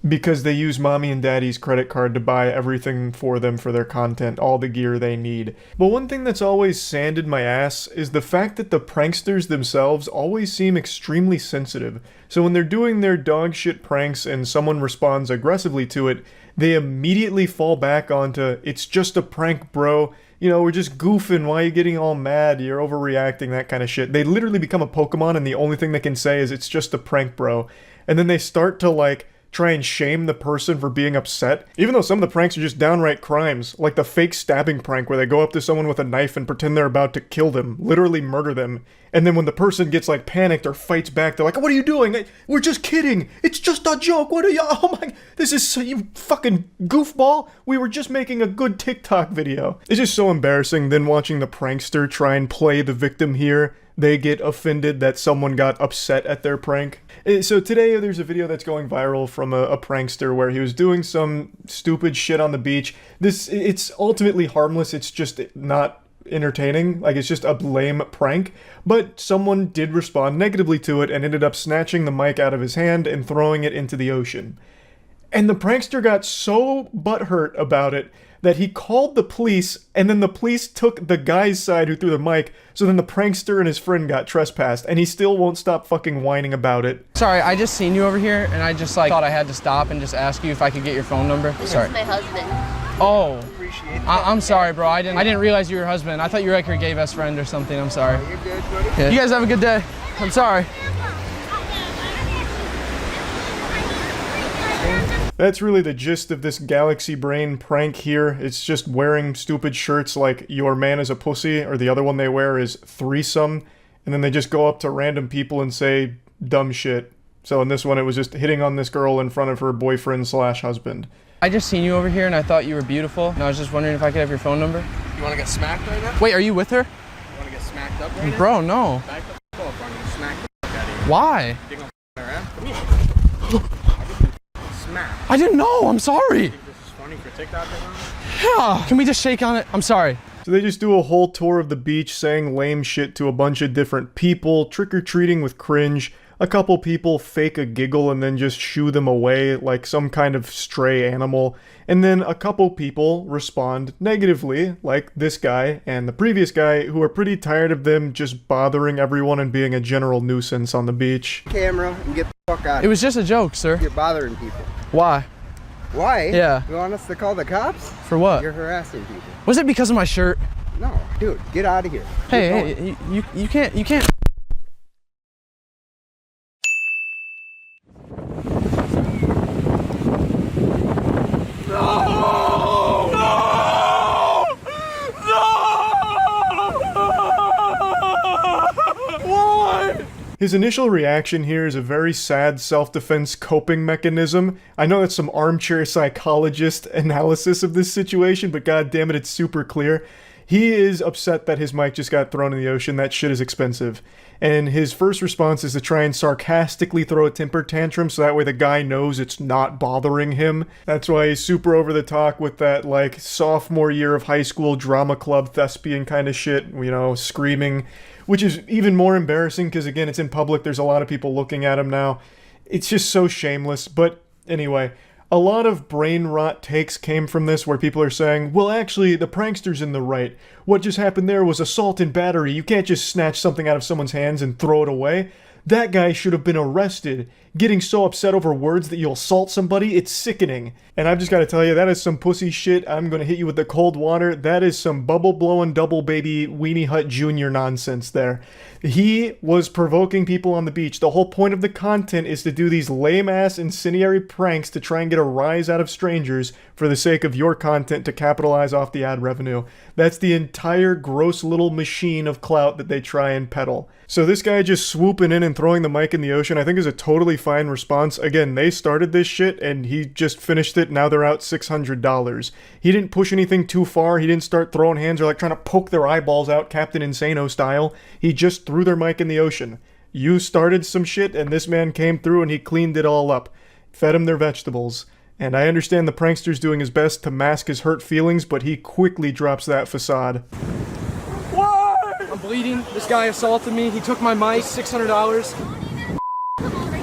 because they use mommy and daddy's credit card to buy everything for them for their content, all the gear they need. But one thing that's always sanded my ass is the fact that the pranksters themselves always seem extremely sensitive. So when they're doing their dog shit pranks and someone responds aggressively to it, they immediately fall back onto, it's just a prank, bro. We're just goofing, why are you getting all mad, you're overreacting, that kind of shit. They literally become a Pokemon and the only thing they can say is, it's just a prank, bro. And then they start to, try and shame the person for being upset, even though some of the pranks are just downright crimes, like the fake stabbing prank where they go up to someone with a knife and pretend they're about to kill them, literally murder them, and then when the person gets panicked or fights back, they're like, what are you doing? We're just kidding, it's just a joke, what are you, oh my, this is so, you fucking goofball, we were just making a good TikTok video. It's just so embarrassing. Then watching the prankster try and play the victim here, they get offended that someone got upset at their prank. So today there's a video that's going viral from a prankster where he was doing some stupid shit on the beach. It's ultimately harmless, it's just not entertaining, it's just a lame prank, but someone did respond negatively to it and ended up snatching the mic out of his hand and throwing it into the ocean. And the prankster got so butthurt about it that he called the police, and then the police took the guy's side who threw the mic, so then the prankster and his friend got trespassed, and he still won't stop fucking whining about it. Sorry, I just seen you over here, and I just like thought I had to stop and just ask you if I could get your phone number. Sorry. This is my husband. Oh, I'm sorry, bro. I didn't realize you were your husband. I thought you were like your gay best friend or something. I'm sorry. You're good, buddy. Yeah. You guys have a good day. I'm sorry. That's really the gist of this Galaxy Brain prank here. It's just wearing stupid shirts like "Your man is a pussy," or the other one they wear is "Threesome," and then they just go up to random people and say dumb shit. So in this one, it was just hitting on this girl in front of her boyfriend/husband. I just seen you over here and I thought you were beautiful, and I was just wondering if I could have your phone number. You want to get smacked right now? Wait, are you with her? You want to get smacked up right now? Bro, no. Back the f*** up, I'm going to smack the f*** out of you. Why? You're going to around? Come here. Smack. I didn't know. I'm sorry. You think this is funny for TikTok or something? Yeah. Can we just shake on it? I'm sorry. So they just do a whole tour of the beach saying lame shit to a bunch of different people, trick-or-treating with cringe. A couple people fake a giggle and then just shoo them away like some kind of stray animal. And then a couple people respond negatively, like this guy and the previous guy, who are pretty tired of them just bothering everyone and being a general nuisance on the beach. Camera and get the fuck out of here. It was just a joke, sir. You're bothering people. Why? Why? Yeah. You want us to call the cops? For what? You're harassing people. Was it because of my shirt? No, dude, get out of here. Hey, you can't. His initial reaction here is a very sad self-defense coping mechanism. I know that's some armchair psychologist analysis of this situation, but god damn it, it's super clear. He is upset that his mic just got thrown in the ocean. That shit is expensive. And his first response is to try and sarcastically throw a temper tantrum so that way the guy knows it's not bothering him. That's why he's super over the top with that, like, sophomore year of high school drama club thespian kind of shit, you know, screaming, which is even more embarrassing because, again, it's in public. There's a lot of people looking at him now. It's just so shameless. But anyway, a lot of brain rot takes came from this where people are saying, well, actually, the prankster's in the right. What just happened there was assault and battery. You can't just snatch something out of someone's hands and throw it away. That guy should have been arrested. Getting so upset over words that you'll assault somebody, it's sickening. And I've just got to tell you, that is some pussy shit. I'm going to hit you with the cold water. That is some bubble-blowing double baby Weenie Hut Jr. nonsense there. He was provoking people on the beach. The whole point of the content is to do these lame-ass incendiary pranks to try and get a rise out of strangers for the sake of your content to capitalize off the ad revenue. That's the entire gross little machine of clout that they try and peddle. So this guy just swooping in and throwing the mic in the ocean, I think is a totally fine response. Again, they started this shit and he just finished it. Now they're out $600. He didn't push anything too far. He didn't start throwing hands or like trying to poke their eyeballs out Captain Insano style. He just threw their mic in the ocean. You started some shit and this man came through and he cleaned it all up. Fed them their vegetables. And I understand the prankster's doing his best to mask his hurt feelings, but he quickly drops that facade. I'm bleeding. This guy assaulted me. He took my mic, $600.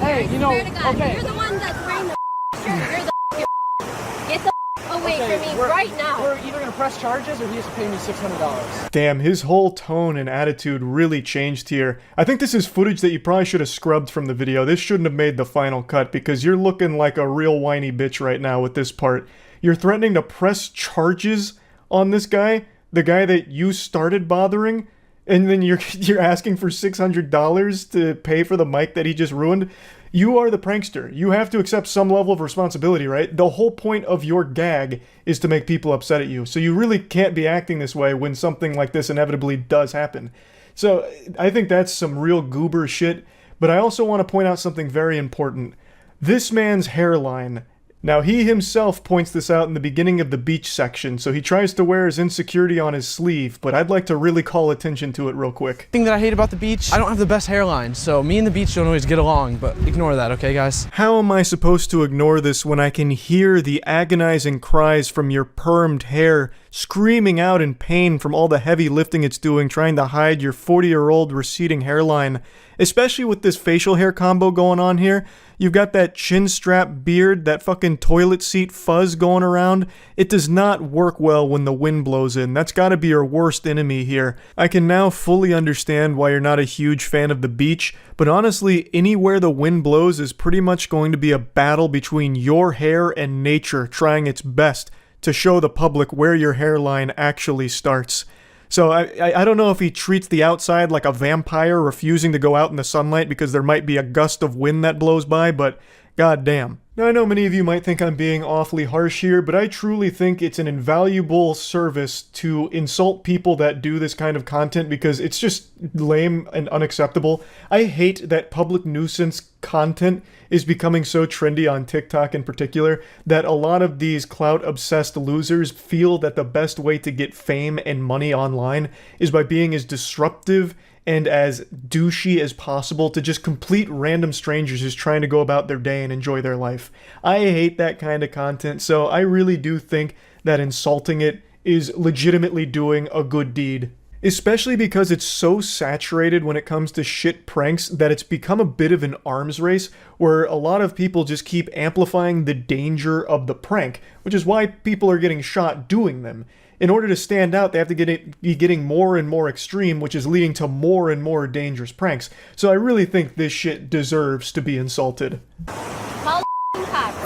Hey, you know, okay. You're the one that's wearing the shirt. You're the get the away from me right now. We're either gonna press charges or he has to pay me $600. Damn, his whole tone and attitude really changed here. I think this is footage that you probably should have scrubbed from the video. This shouldn't have made the final cut because you're looking like a real whiny bitch right now with this part. You're threatening to press charges on this guy, the guy that you started bothering, and then you're asking for $600 to pay for the mic that he just ruined. You are the prankster. You have to accept some level of responsibility, right? The whole point of your gag is to make people upset at you. So you really can't be acting this way when something like this inevitably does happen. So I think that's some real goober shit. But I also want to point out something very important. This man's hairline. Now, he himself points this out in the beginning of the beach section, so he tries to wear his insecurity on his sleeve, but I'd like to really call attention to it real quick. Thing that I hate about the beach, I don't have the best hairline, so me and the beach don't always get along, but ignore that, okay, guys? How am I supposed to ignore this when I can hear the agonizing cries from your permed hair screaming out in pain from all the heavy lifting it's doing, trying to hide your 40-year-old receding hairline. Especially with this facial hair combo going on here. You've got that chin strap beard, that fucking toilet seat fuzz going around. It does not work well when the wind blows in. That's gotta be your worst enemy here. I can now fully understand why you're not a huge fan of the beach, but honestly, anywhere the wind blows is pretty much going to be a battle between your hair and nature trying its best to show the public where your hairline actually starts. So I don't know if he treats the outside like a vampire refusing to go out in the sunlight because there might be a gust of wind that blows by, but goddamn. Now I know many of you might think I'm being awfully harsh here, but I truly think it's an invaluable service to insult people that do this kind of content because it's just lame and unacceptable. I hate that public nuisance content is becoming so trendy on TikTok in particular that a lot of these clout-obsessed losers feel that the best way to get fame and money online is by being as disruptive and as douchey as possible to just complete random strangers just trying to go about their day and enjoy their life. I hate that kind of content, so I really do think that insulting it is legitimately doing a good deed. Especially because it's so saturated when it comes to shit pranks that it's become a bit of an arms race where a lot of people just keep amplifying the danger of the prank, which is why people are getting shot doing them. In order to stand out, they have to be getting more and more extreme, which is leading to more and more dangerous pranks. So I really think this shit deserves to be insulted. Call the cops.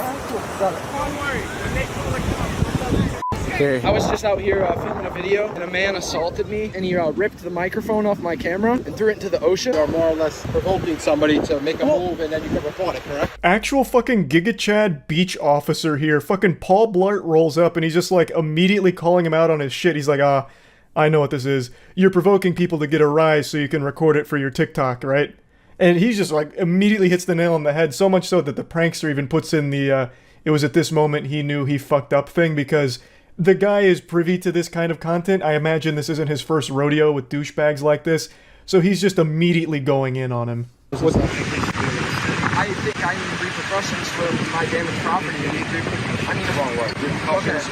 I was just out here filming a video, and a man assaulted me, and he ripped the microphone off my camera and threw it into the ocean. Or more or less provoking somebody to make a move, and then you can report it, correct? Actual fucking Giga Chad beach officer here. Fucking Paul Blart rolls up, and he's just like immediately calling him out on his shit. He's like, I know what this is. You're provoking people to get a rise so you can record it for your TikTok, right? And he's just like immediately hits the nail on the head, so much so that the prankster even puts in the, it was at this moment he knew he fucked up thing because the guy is privy to this kind of content. I imagine this isn't his first rodeo with douchebags like this, so he's just immediately going in on him. I think I need repercussions for my damaged property. I mean, the wrong word.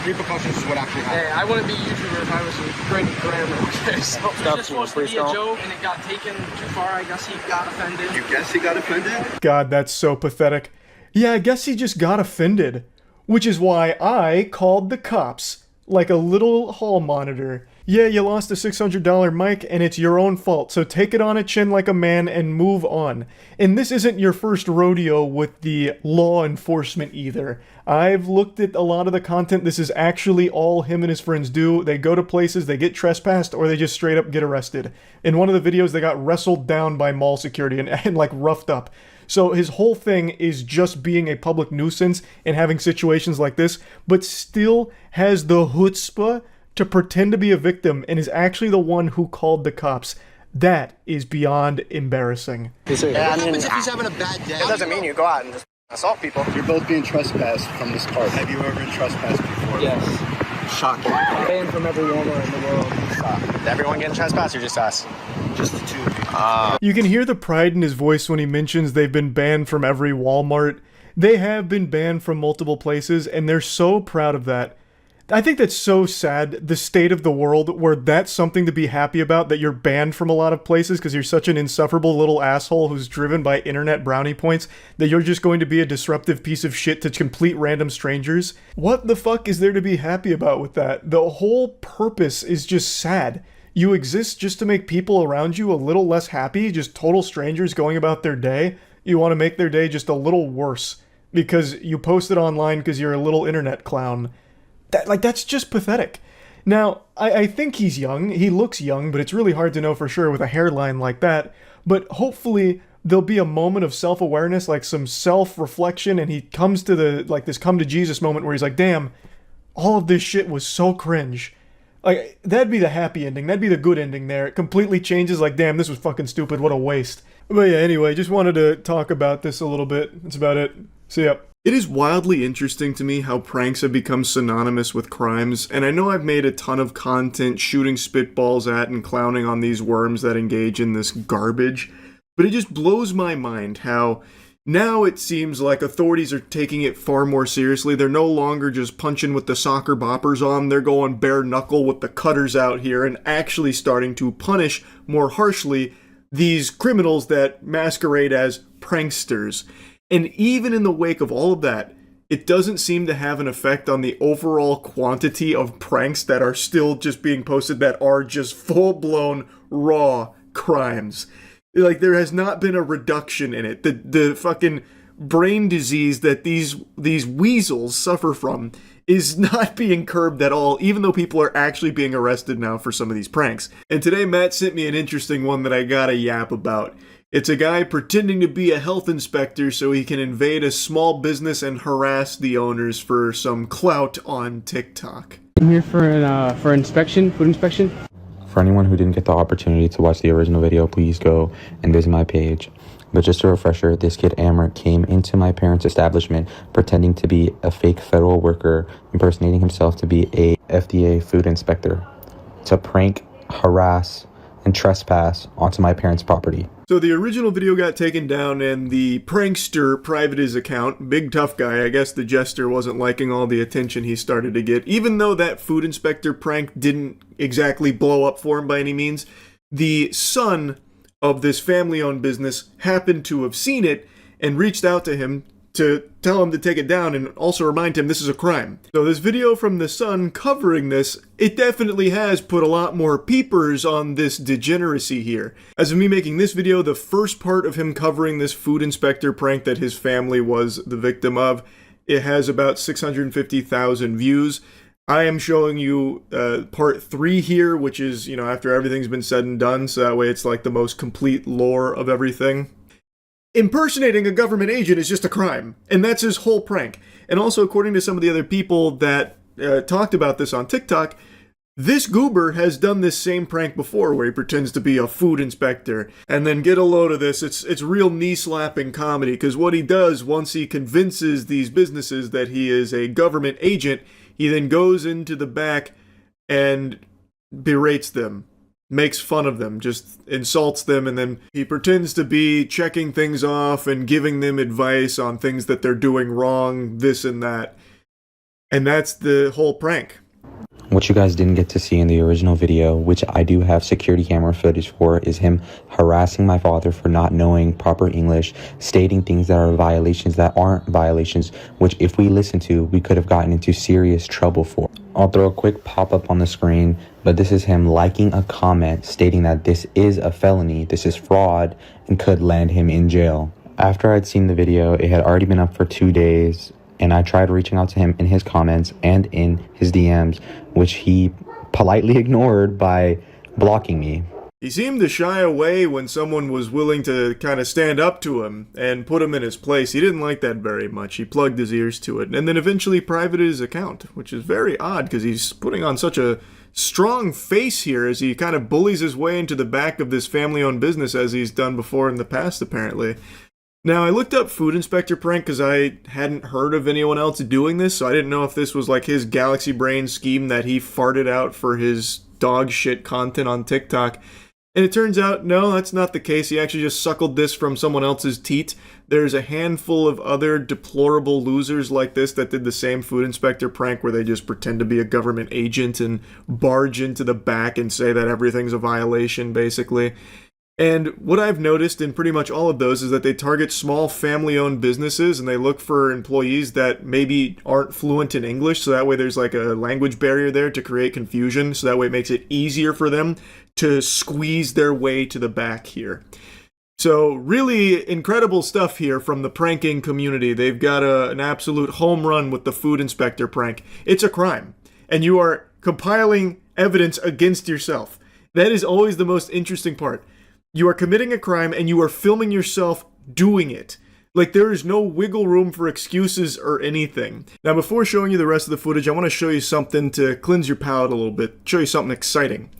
Repercussions is what actually happened. Hey, I wouldn't be a YouTuber if I was a great grammar. Okay, so it was just supposed to be a joke, and it got taken too far. I guess he got offended. You guess he got offended? God, that's so pathetic. Yeah, I guess he just got offended. Which is why I called the cops, like a little hall monitor. Yeah, you lost a $600 mic and it's your own fault, so take it on a chin like a man and move on. And this isn't your first rodeo with the law enforcement either. I've looked at a lot of the content. This is actually all him and his friends do. They go to places, they get trespassed, or they just straight up get arrested. In one of the videos, they got wrestled down by mall security and like roughed up. So his whole thing is just being a public nuisance and having situations like this, but still has the chutzpah to pretend to be a victim and is actually the one who called the cops. That is beyond embarrassing. Yeah, what happens if he's having a bad day? It doesn't mean you go out and just assault people. You're both being trespassed from this park. Have you ever been trespassed before? Yes. Shocking. Banned from every Walmart in the world. Is everyone getting trespassed or just us? Just the two of you. You can hear the pride in his voice when he mentions they've been banned from every Walmart. They have been banned from multiple places, and they're so proud of that. I think that's so sad, the state of the world, where that's something to be happy about, that you're banned from a lot of places because you're such an insufferable little asshole who's driven by internet brownie points, that you're just going to be a disruptive piece of shit to complete random strangers. What the fuck is there to be happy about with that? The whole purpose is just sad. You exist just to make people around you a little less happy, just total strangers going about their day. You want to make their day just a little worse because you post it online because you're a little internet clown. That's just pathetic. Now, I think he's young. He looks young, but it's really hard to know for sure with a hairline like that. But hopefully there'll be a moment of self-awareness, like some self-reflection, and he comes to this come to Jesus moment where he's like, damn, all of this shit was so cringe. Like, that'd be the happy ending. That'd be the good ending there. It completely changes, like, damn, this was fucking stupid. What a waste. But yeah, anyway, just wanted to talk about this a little bit. That's about it. See ya. It is wildly interesting to me how pranks have become synonymous with crimes, and I know I've made a ton of content shooting spitballs at and clowning on these worms that engage in this garbage, but it just blows my mind how Now it seems like authorities are taking it far more seriously. They're no longer just punching with the soccer boppers on, they're going bare knuckle with the cutters out here and actually starting to punish more harshly these criminals that masquerade as pranksters. And even in the wake of all of that, it doesn't seem to have an effect on the overall quantity of pranks that are still just being posted that are just full-blown raw crimes. Like, there has not been a reduction in it. The fucking brain disease that these weasels suffer from is not being curbed at all, even though people are actually being arrested now for some of these pranks. And today Matt sent me an interesting one that I gotta yap about. It's a guy pretending to be a health inspector so he can invade a small business and harass the owners for some clout on TikTok. I'm here for inspection, food inspection. For anyone who didn't get the opportunity to watch the original video, please go and visit my page. But just a refresher, this kid Amrit came into my parents' establishment pretending to be a fake federal worker, impersonating himself to be a FDA food inspector, to prank, harass, and trespass onto my parents' property. So the original video got taken down and the prankster privated his account. Big tough guy. I guess the jester wasn't liking all the attention he started to get. Even though that food inspector prank didn't exactly blow up for him by any means, the son of this family-owned business happened to have seen it and reached out to him to tell him to take it down and also remind him this is a crime. So this video from the son covering this, it definitely has put a lot more peepers on this degeneracy here. As of me making this video, the first part of him covering this food inspector prank that his family was the victim of, it has about 650,000 views. I am showing you part 3 here, which is, you know, after everything's been said and done, so that way it's like the most complete lore of everything. Impersonating a government agent is just a crime, and that's his whole prank. And also, according to some of the other people that talked about this on TikTok, this goober has done this same prank before where he pretends to be a food inspector. And then get a load of this, it's real knee-slapping comedy, because what he does once he convinces these businesses that he is a government agent, he then goes into the back and berates them. Makes fun of them, just insults them, and then he pretends to be checking things off and giving them advice on things that they're doing wrong, this and that. And that's the whole prank. What you guys didn't get to see in the original video, which I do have security camera footage for, is him harassing my father for not knowing proper English, stating things that are violations that aren't violations, which if we listened to, we could have gotten into serious trouble for. I'll throw a quick pop-up on the screen, but this is him liking a comment stating that this is a felony, this is fraud, and could land him in jail. After I'd seen the video, it had already been up for 2 days, and I tried reaching out to him in his comments and in his DMs, which he politely ignored by blocking me. He seemed to shy away when someone was willing to kind of stand up to him and put him in his place. He didn't like that very much. He plugged his ears to it and then eventually privated his account, which is very odd because he's putting on such a strong face here as he kind of bullies his way into the back of this family-owned business as he's done before in the past, apparently. Now, I looked up food inspector prank because I hadn't heard of anyone else doing this, so I didn't know if this was like his galaxy brain scheme that he farted out for his dog shit content on TikTok. And it turns out, no, that's not the case. He actually just suckled this from someone else's teat. There's a handful of other deplorable losers like this that did the same food inspector prank where they just pretend to be a government agent and barge into the back and say that everything's a violation, basically. And what I've noticed in pretty much all of those is that they target small family-owned businesses and they look for employees that maybe aren't fluent in English, so that way there's like a language barrier there to create confusion, so that way it makes it easier for them to squeeze their way to the back here. So really incredible stuff here from the pranking community. They've got an absolute home run with the food inspector prank. It's a crime, and you are compiling evidence against yourself. That is always the most interesting part. You are committing a crime and you are filming yourself doing it. Like, there is no wiggle room for excuses or anything. Now, before showing you the rest of the footage, I want to show you something to cleanse your palate a little bit. Show you something exciting.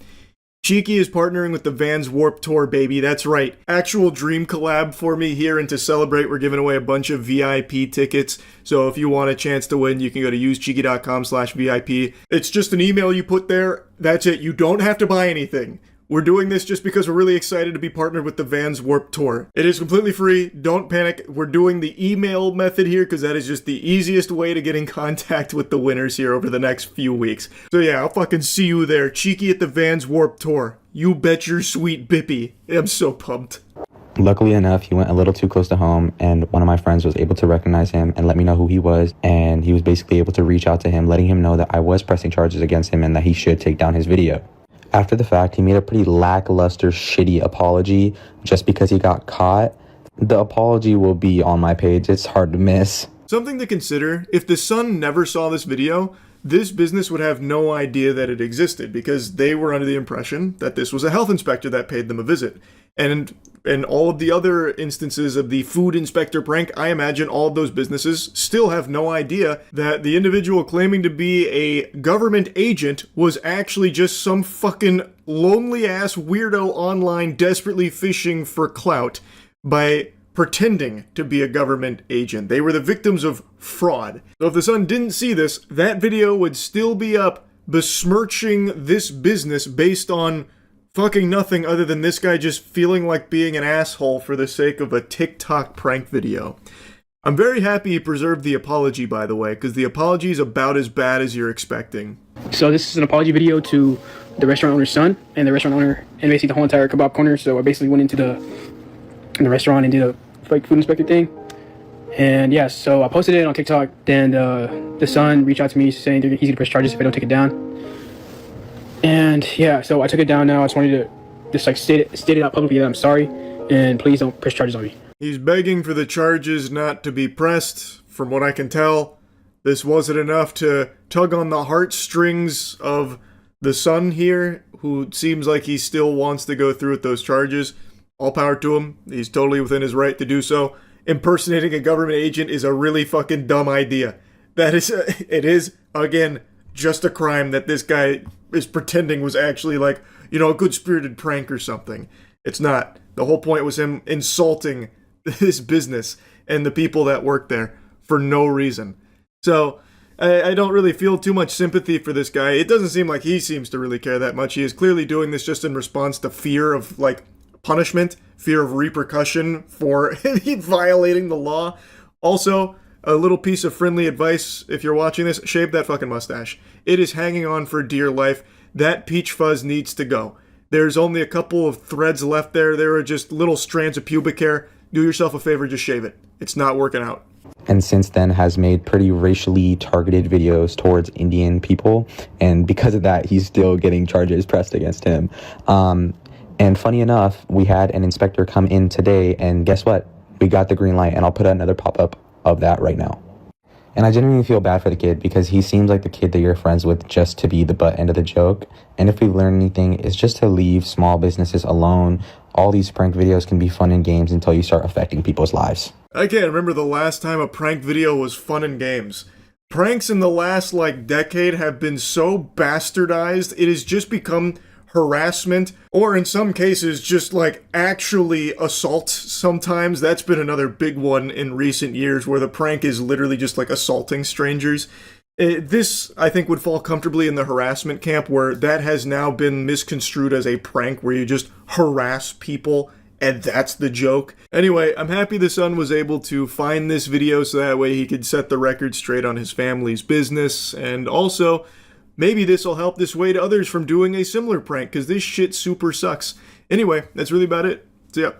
Cheeky is partnering with the Vans Warped Tour, baby. That's right. Actual dream collab for me here, and to celebrate, we're giving away a bunch of VIP tickets. So if you want a chance to win, you can go to usecheeky.com/VIP. It's just an email you put there. That's it. You don't have to buy anything. We're doing this just because we're really excited to be partnered with the Vans Warped Tour. It is completely free. Don't panic. We're doing the email method here because that is just the easiest way to get in contact with the winners here over the next few weeks. So yeah, I'll fucking see you there. Cheeky at the Vans Warped Tour. You bet your sweet bippy. I'm so pumped. Luckily enough, he went a little too close to home, and one of my friends was able to recognize him and let me know who he was, and he was basically able to reach out to him, letting him know that I was pressing charges against him and that he should take down his video. After the fact, he made a pretty lackluster, shitty apology just because he got caught. The apology will be on my page. It's hard to miss. Something to consider, if the Sun never saw this video, this business would have no idea that it existed because they were under the impression that this was a health inspector that paid them a visit. And in all of the other instances of the food inspector prank, I imagine all of those businesses still have no idea that the individual claiming to be a government agent was actually just some fucking lonely-ass weirdo online desperately fishing for clout by pretending to be a government agent. They were the victims of fraud. So if the Sun didn't see this, that video would still be up besmirching this business based on fucking nothing other than this guy just feeling like being an asshole for the sake of a TikTok prank video. I'm very happy he preserved the apology, by the way, because the apology is about as bad as you're expecting. So this is an apology video to the restaurant owner's son and the restaurant owner and basically the whole entire kebab corner. So I basically went into the restaurant and did a fake food inspector thing. And yeah, so I posted it on TikTok. Then the son reached out to me saying he's gonna press charges if I don't take it down. And yeah, so I took it down now. I just wanted to just like state it out publicly that I'm sorry and please don't press charges on me. He's begging for the charges not to be pressed. From what I can tell, this wasn't enough to tug on the heartstrings of the Sun here, who seems like he still wants to go through with those charges. All power to him. He's totally within his right to do so. Impersonating a government agent is a really fucking dumb idea. It is, again, just a crime that this guy is pretending was actually like, you know, a good-spirited prank or something. It's not. The whole point was him insulting this business and the people that work there for no reason. So, I don't really feel too much sympathy for this guy. It doesn't seem like he seems to really care that much. He is clearly doing this just in response to fear of, like, punishment, fear of repercussion for violating the law. Also, a little piece of friendly advice, if you're watching this, shave that fucking mustache. It is hanging on for dear life. That peach fuzz needs to go. There's only a couple of threads left there. There are just little strands of pubic hair. Do yourself a favor, just shave it. It's not working out. And since then has made pretty racially targeted videos towards Indian people. And because of that, he's still getting charges pressed against him. And funny enough, we had an inspector come in today, and guess what? We got the green light, and I'll put another pop-up of that right now. And I genuinely feel bad for the kid because he seems like the kid that you're friends with just to be the butt end of the joke. And if we've learned anything, it's just to leave small businesses alone. All these prank videos can be fun and games until you start affecting people's lives. I can't remember the last time a prank video was fun and games. Pranks in the last, decade have been so bastardized, it has just become harassment, or in some cases, just, actually assault sometimes. That's been another big one in recent years, where the prank is literally just, assaulting strangers. This, I think, would fall comfortably in the harassment camp, where that has now been misconstrued as a prank, where you just harass people, and that's the joke. Anyway, I'm happy the Sun was able to find this video so that way he could set the record straight on his family's business, and also, maybe this will help dissuade others from doing a similar prank, because this shit super sucks. Anyway, that's really about it. So yeah.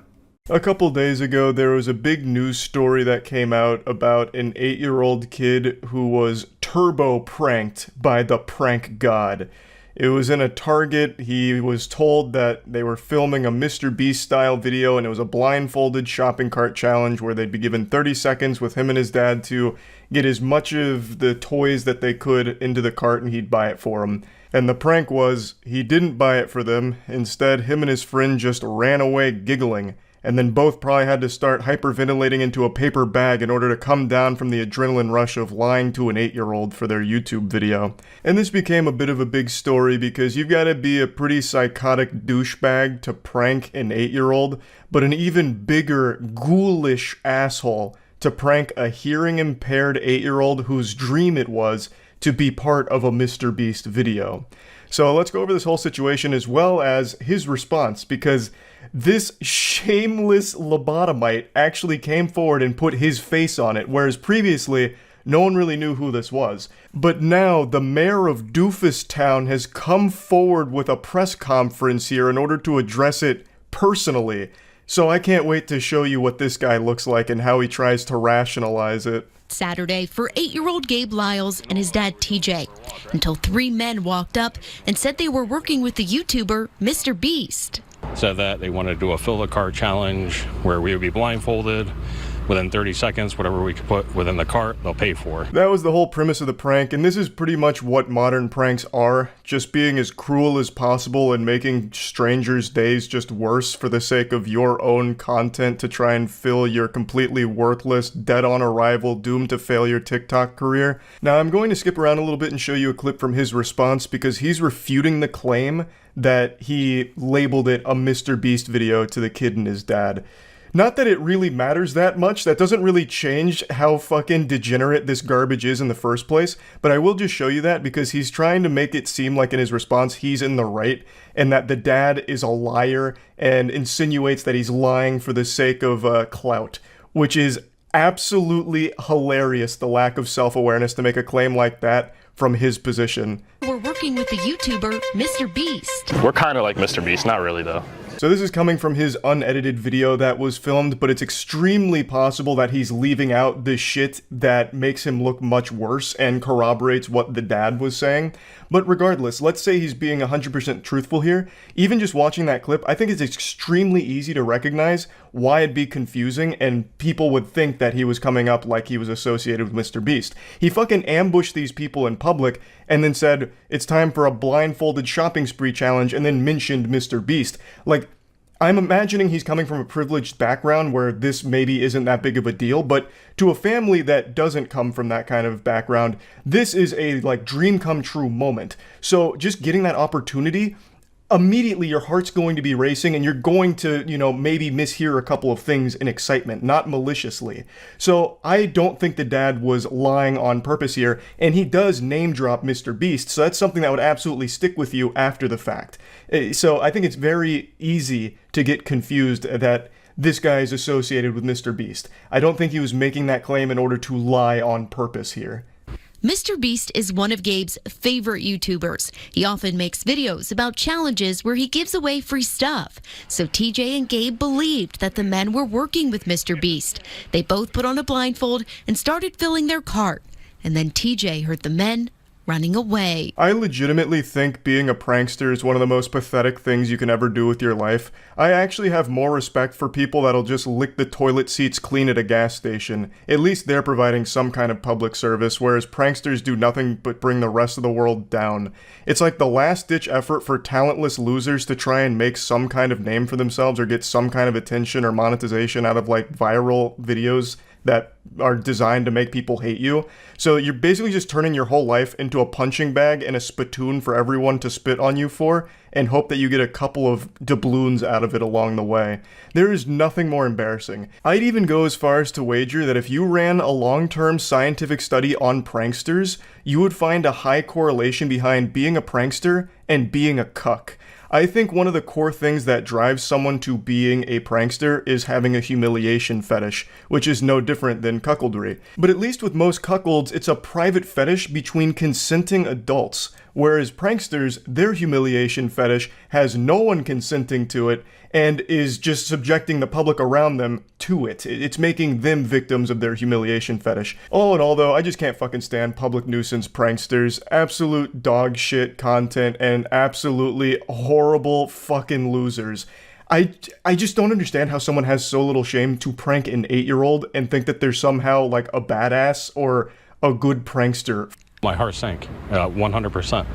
A couple days ago, there was a big news story that came out about an 8-year-old kid who was turbo pranked by the prank god. It was in a Target. He was told that they were filming a Mr. Beast style video, and it was a blindfolded shopping cart challenge where they'd be given 30 seconds with him and his dad to get as much of the toys that they could into the cart, and he'd buy it for them. And the prank was, he didn't buy it for them. Instead, him and his friend just ran away giggling, and then both probably had to start hyperventilating into a paper bag in order to come down from the adrenaline rush of lying to an 8-year-old for their YouTube video. And this became a bit of a big story because you've got to be a pretty psychotic douchebag to prank an 8-year-old, but an even bigger, ghoulish asshole to prank a hearing-impaired 8-year-old whose dream it was to be part of a Mr. Beast video. So let's go over this whole situation as well as his response, because this shameless lobotomite actually came forward and put his face on it, whereas previously, no one really knew who this was. But now, the mayor of Doofus Town has come forward with a press conference here in order to address it personally. So I can't wait to show you what this guy looks like and how he tries to rationalize it. Saturday for 8-year-old Gabe Lyles and his dad TJ, until 3 men walked up and said they were working with the YouTuber Mr. Beast. Said that they wanted to do a fill the cart challenge where we would be blindfolded. Within 30 seconds, whatever we could put within the cart, they'll pay for. That was the whole premise of the prank, and this is pretty much what modern pranks are. Just being as cruel as possible and making strangers' days just worse for the sake of your own content to try and fill your completely worthless, dead-on-arrival, doomed-to-failure TikTok career. Now, I'm going to skip around a little bit and show you a clip from his response because he's refuting the claim that he labeled it a Mr. Beast video to the kid and his dad. Not that it really matters that much, that doesn't really change how fucking degenerate this garbage is in the first place, but I will just show you that because he's trying to make it seem like in his response he's in the right, and that the dad is a liar, and insinuates that he's lying for the sake of clout, which is absolutely hilarious, the lack of self-awareness to make a claim like that from his position. We're working with the YouTuber Mr. Beast. We're kind of like Mr. Beast, not really though. So this is coming from his unedited video that was filmed, but it's extremely possible that he's leaving out the shit that makes him look much worse and corroborates what the dad was saying. But regardless, let's say he's being 100% truthful here. Even just watching that clip, I think it's extremely easy to recognize why it'd be confusing and people would think that he was coming up like he was associated with Mr. Beast. He fucking ambushed these people in public and then said, it's time for a blindfolded shopping spree challenge, and then mentioned Mr. Beast. Like, I'm imagining he's coming from a privileged background where this maybe isn't that big of a deal, but to a family that doesn't come from that kind of background, this is a, like, dream come true moment. So just getting that opportunity, immediately your heart's going to be racing and you're going to, you know, maybe mishear a couple of things in excitement, not maliciously. So I don't think the dad was lying on purpose here, and he does name drop Mr. Beast, so that's something that would absolutely stick with you after the fact. So I think it's very easy to get confused that this guy is associated with Mr. Beast. I don't think he was making that claim in order to lie on purpose here. Mr. Beast is one of Gabe's favorite YouTubers. He often makes videos about challenges where he gives away free stuff. So TJ and Gabe believed that the men were working with Mr. Beast. They both put on a blindfold and started filling their cart. And then TJ heard the men running away. I legitimately think being a prankster is one of the most pathetic things you can ever do with your life. I actually have more respect for people that'll just lick the toilet seats clean at a gas station. At least they're providing some kind of public service, whereas pranksters do nothing but bring the rest of the world down. It's like the last-ditch effort for talentless losers to try and make some kind of name for themselves or get some kind of attention or monetization out of, like, viral videos that are designed to make people hate you. So you're basically just turning your whole life into a punching bag and a spittoon for everyone to spit on you for, and hope that you get a couple of doubloons out of it along the way. There is nothing more embarrassing. I'd even go as far as to wager that if you ran a long-term scientific study on pranksters, you would find a high correlation behind being a prankster and being a cuck. I think one of the core things that drives someone to being a prankster is having a humiliation fetish, which is no different than cuckoldry. But at least with most cuckolds, it's a private fetish between consenting adults, whereas pranksters, their humiliation fetish has no one consenting to it and is just subjecting the public around them to it. It's making them victims of their humiliation fetish. All in all though, I just can't fucking stand public nuisance pranksters. Absolute dog shit content and absolutely horrible fucking losers. I just don't understand how someone has so little shame to prank an 8-year-old and think that they're somehow like a badass or a good prankster. My heart sank, 100%.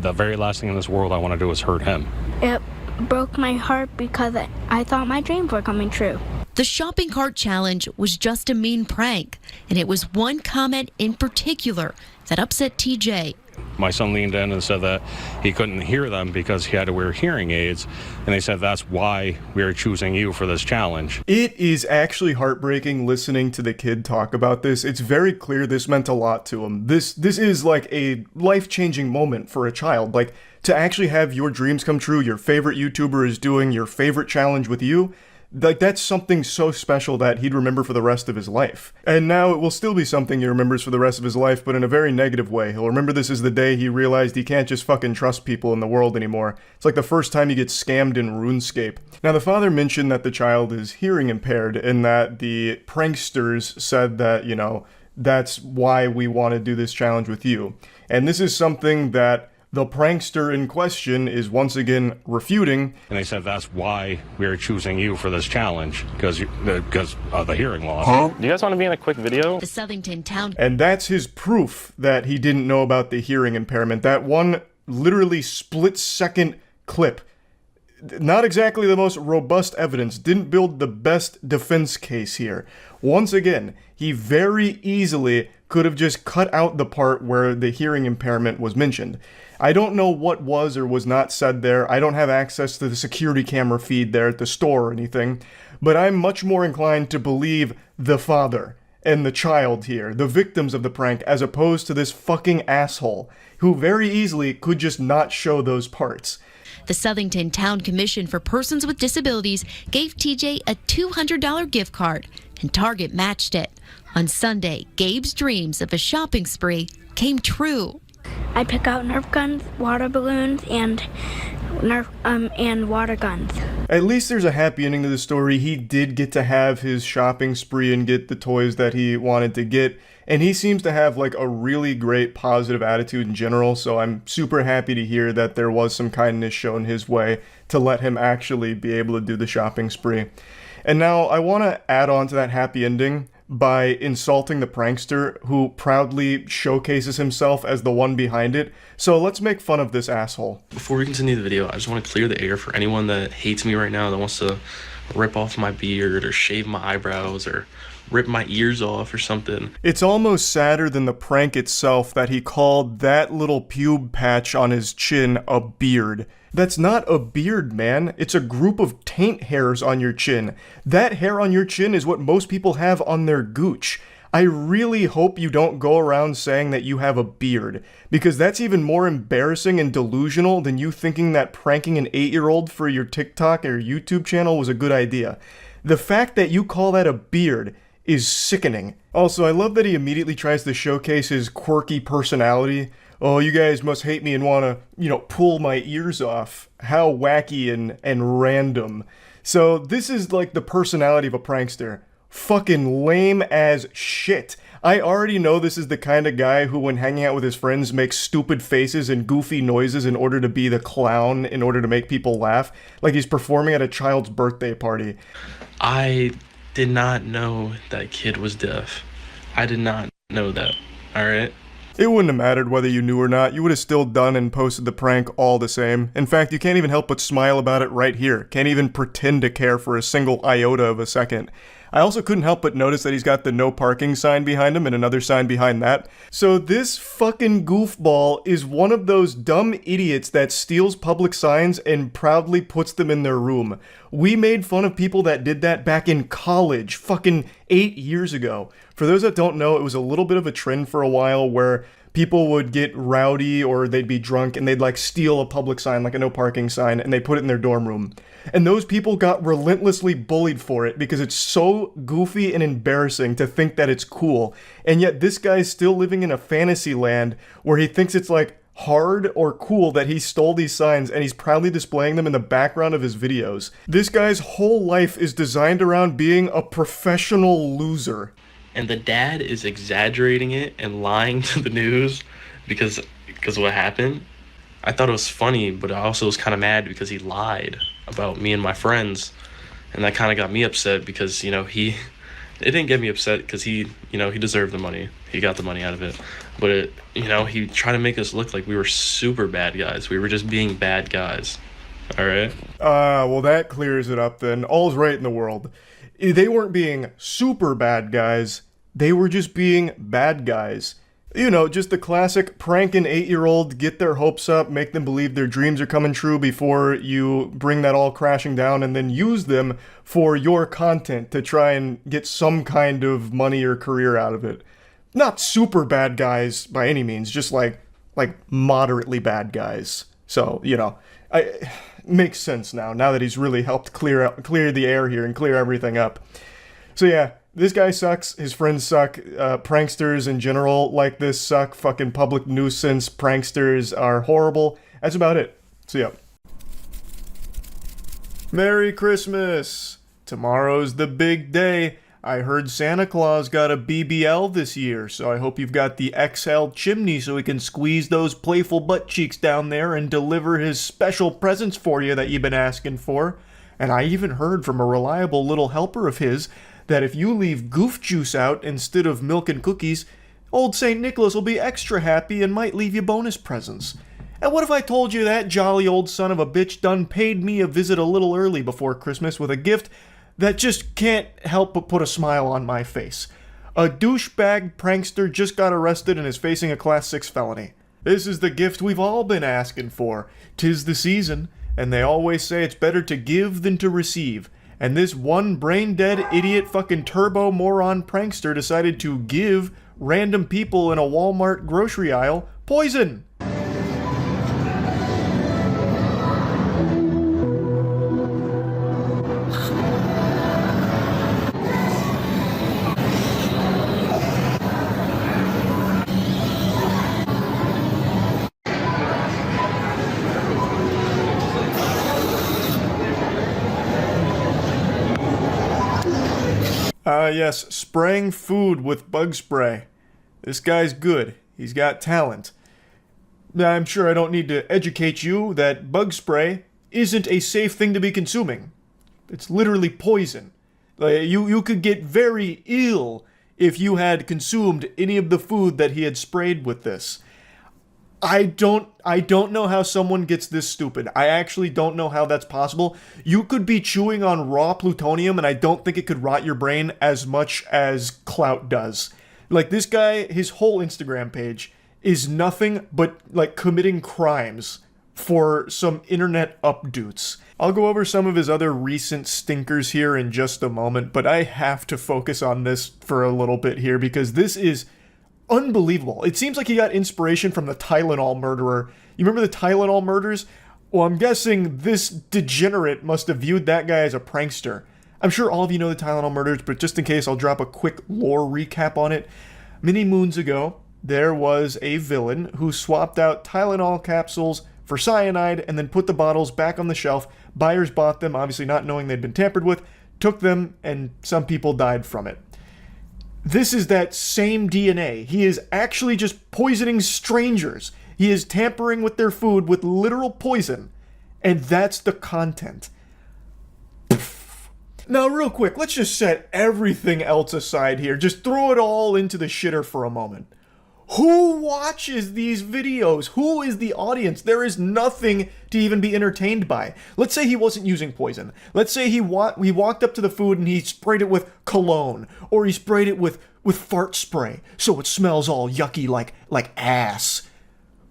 The very last thing in this world I want to do is hurt him. It broke my heart because I thought my dreams were coming true. The shopping cart challenge was just a mean prank, and it was one comment in particular that upset TJ. My son leaned in and said that he couldn't hear them because he had to wear hearing aids, and they said that's why we are choosing you for this challenge. It is actually heartbreaking listening to the kid talk about this. It's very clear this meant a lot to him. This is like a life-changing moment for a child. Like, to actually have your dreams come true, your favorite YouTuber is doing your favorite challenge with you, like, that's something so special that he'd remember for the rest of his life. And now it will still be something he remembers for the rest of his life, but in a very negative way. He'll remember this as the day he realized he can't just fucking trust people in the world anymore. It's like the first time he gets scammed in RuneScape. Now, the father mentioned that the child is hearing impaired and that the pranksters said that, you know, that's why we want to do this challenge with you. And this is something that the prankster in question is once again refuting. And they said that's why we are choosing you for this challenge, because of the hearing loss. Do you guys want to be in a quick video? The Southington town. And that's his proof that he didn't know about the hearing impairment. That one literally split-second clip. Not exactly the most robust evidence, didn't build the best defense case here. Once again, he very easily could have just cut out the part where the hearing impairment was mentioned. I don't know what was or was not said there. I don't have access to the security camera feed there at the store or anything, but I'm much more inclined to believe the father and the child here, the victims of the prank, as opposed to this fucking asshole who very easily could just not show those parts. The Southington Town Commission for Persons with Disabilities gave TJ a $200 gift card, and Target matched it. On Sunday, Gabe's dreams of a shopping spree came true. I pick out Nerf guns, water balloons, and water guns. At least there's a happy ending to the story. He did get to have his shopping spree and get the toys that he wanted to get. And he seems to have like a really great positive attitude in general. So I'm super happy to hear that there was some kindness shown his way to let him actually be able to do the shopping spree. And now I want to add on to that happy ending by insulting the prankster who proudly showcases himself as the one behind it. So let's make fun of this asshole. Before we continue the video, I just want to clear the air for anyone that hates me right now, that wants to rip off my beard or shave my eyebrows or rip my ears off or something. It's almost sadder than the prank itself that he called that little pube patch on his chin a beard. That's not a beard, man. It's a group of taint hairs on your chin. That hair on your chin is what most people have on their gooch. I really hope you don't go around saying that you have a beard, because that's even more embarrassing and delusional than you thinking that pranking an 8-year-old for your TikTok or YouTube channel was a good idea. The fact that you call that a beard is sickening. Also, I love that he immediately tries to showcase his quirky personality. Oh, you guys must hate me and want to, pull my ears off. How wacky and random. So this is like the personality of a prankster. Fucking lame as shit. I already know this is the kind of guy who, when hanging out with his friends, makes stupid faces and goofy noises in order to be the clown, in order to make people laugh, like he's performing at a child's birthday party. I did not know that kid was deaf. I did not know that, alright? It wouldn't have mattered whether you knew or not. You would have still done and posted the prank all the same. In fact, you can't even help but smile about it right here. Can't even pretend to care for a single iota of a second. I also couldn't help but notice that he's got the no parking sign behind him and another sign behind that. So this fucking goofball is one of those dumb idiots that steals public signs and proudly puts them in their room. We made fun of people that did that back in college, fucking 8 years ago. For those that don't know, it was a little bit of a trend for a while where people would get rowdy or they'd be drunk and they'd like steal a public sign, like a no parking sign, and they put it in their dorm room. And those people got relentlessly bullied for it because it's so goofy and embarrassing to think that it's cool. And yet this guy's still living in a fantasy land where he thinks it's like hard or cool that he stole these signs and he's proudly displaying them in the background of his videos. This guy's whole life is designed around being a professional loser. And the dad is exaggerating it and lying to the news because of what happened. I thought it was funny, but I also was kind of mad because he lied about me and my friends. And that kind of got me upset because, it didn't get me upset because he deserved the money. He got the money out of it. But, he tried to make us look like we were super bad guys. We were just being bad guys. All right? Well, that clears it up then. All's right in the world. They weren't being super bad guys. They were just being bad guys. Just the classic prank an 8-year-old, get their hopes up, make them believe their dreams are coming true before you bring that all crashing down and then use them for your content to try and get some kind of money or career out of it. Not super bad guys by any means, just like moderately bad guys. So, you know, makes sense now that he's really helped clear the air here and clear everything up. So yeah, this guy sucks, his friends suck, pranksters in general like this suck, fucking public nuisance, pranksters are horrible. That's about it. So yeah. Merry Christmas! Tomorrow's the big day. I heard Santa Claus got a BBL this year, so I hope you've got the XL chimney so he can squeeze those playful butt cheeks down there and deliver his special presents for you that you've been asking for. And I even heard from a reliable little helper of his that if you leave goof juice out instead of milk and cookies, old St. Nicholas will be extra happy and might leave you bonus presents. And what if I told you that jolly old son of a bitch done paid me a visit a little early before Christmas with a gift that just can't help but put a smile on my face? A douchebag prankster just got arrested and is facing a Class 6 felony. This is the gift we've all been asking for. 'Tis the season, and they always say it's better to give than to receive. And this one brain-dead idiot fucking turbo moron prankster decided to give random people in a Walmart grocery aisle poison. Yes, spraying food with bug spray. This guy's good. He's got talent. I'm sure I don't need to educate you that bug spray isn't a safe thing to be consuming. It's literally poison. You could get very ill if you had consumed any of the food that he had sprayed with this. I don't know how someone gets this stupid. I actually don't know how that's possible. You could be chewing on raw plutonium and I don't think it could rot your brain as much as clout does. Like, this guy, his whole Instagram page is nothing but like committing crimes for some internet updoots. I'll go over some of his other recent stinkers here in just a moment, but I have to focus on this for a little bit here because this is unbelievable. It seems like he got inspiration from the Tylenol murderer. You remember the Tylenol murders? Well, I'm guessing this degenerate must have viewed that guy as a prankster. I'm sure all of you know the Tylenol murders, but just in case, I'll drop a quick lore recap on it. Many moons ago, there was a villain who swapped out Tylenol capsules for cyanide and then put the bottles back on the shelf. Buyers bought them, obviously not knowing they'd been tampered with, took them, and some people died from it. This is that same DNA. He is actually just poisoning strangers. He is tampering with their food with literal poison, and that's the content. Pfft. Now, real quick, let's just set everything else aside here. Just throw it all into the shitter for a moment. Who watches these videos? Who is the audience? There is nothing to even be entertained by. Let's say he wasn't using poison. Let's say he walked up to the food and he sprayed it with cologne, or he sprayed it with fart spray, so it smells all yucky like ass.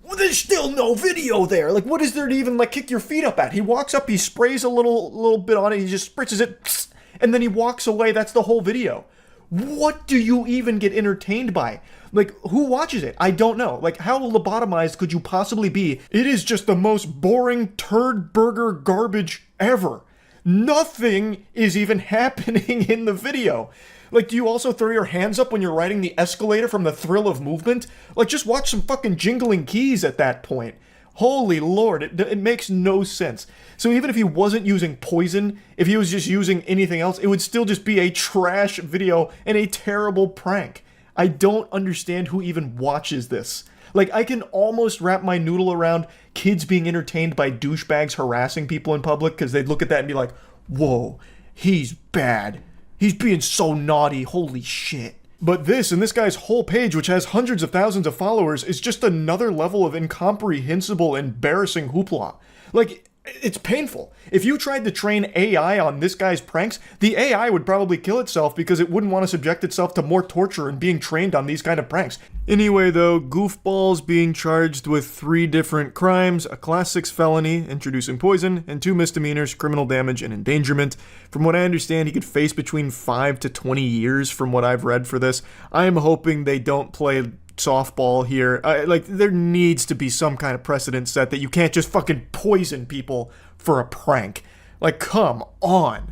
Well, there's still no video there. Like, what is there to even kick your feet up at? He walks up, he sprays a little bit on it, he just spritzes it, and then he walks away. That's the whole video. What do you even get entertained by? Like, who watches it? I don't know. Like, how lobotomized could you possibly be? It is just the most boring turd burger garbage ever. Nothing is even happening in the video. Like, do you also throw your hands up when you're riding the escalator from the thrill of movement? Like, just watch some fucking jingling keys at that point. Holy Lord, it makes no sense. So even if he wasn't using poison, if he was just using anything else, it would still just be a trash video and a terrible prank. I don't understand who even watches this. Like, I can almost wrap my noodle around kids being entertained by douchebags harassing people in public because they'd look at that and be like, whoa, he's bad. He's being so naughty, holy shit. But this, and this guy's whole page, which has hundreds of thousands of followers, is just another level of incomprehensible, embarrassing hoopla. Like, it's painful. If you tried to train AI on this guy's pranks, the AI would probably kill itself because it wouldn't want to subject itself to more torture and being trained on these kind of pranks. Anyway though, goofballs being charged with 3 different crimes, a Class 6 felony, introducing poison, and 2 misdemeanors, criminal damage and endangerment. From what I understand, he could face between 5 to 20 years from what I've read for this. I am hoping they don't play softball here. Like, there needs to be some kind of precedent set that you can't just fucking poison people for a prank. Like, come on.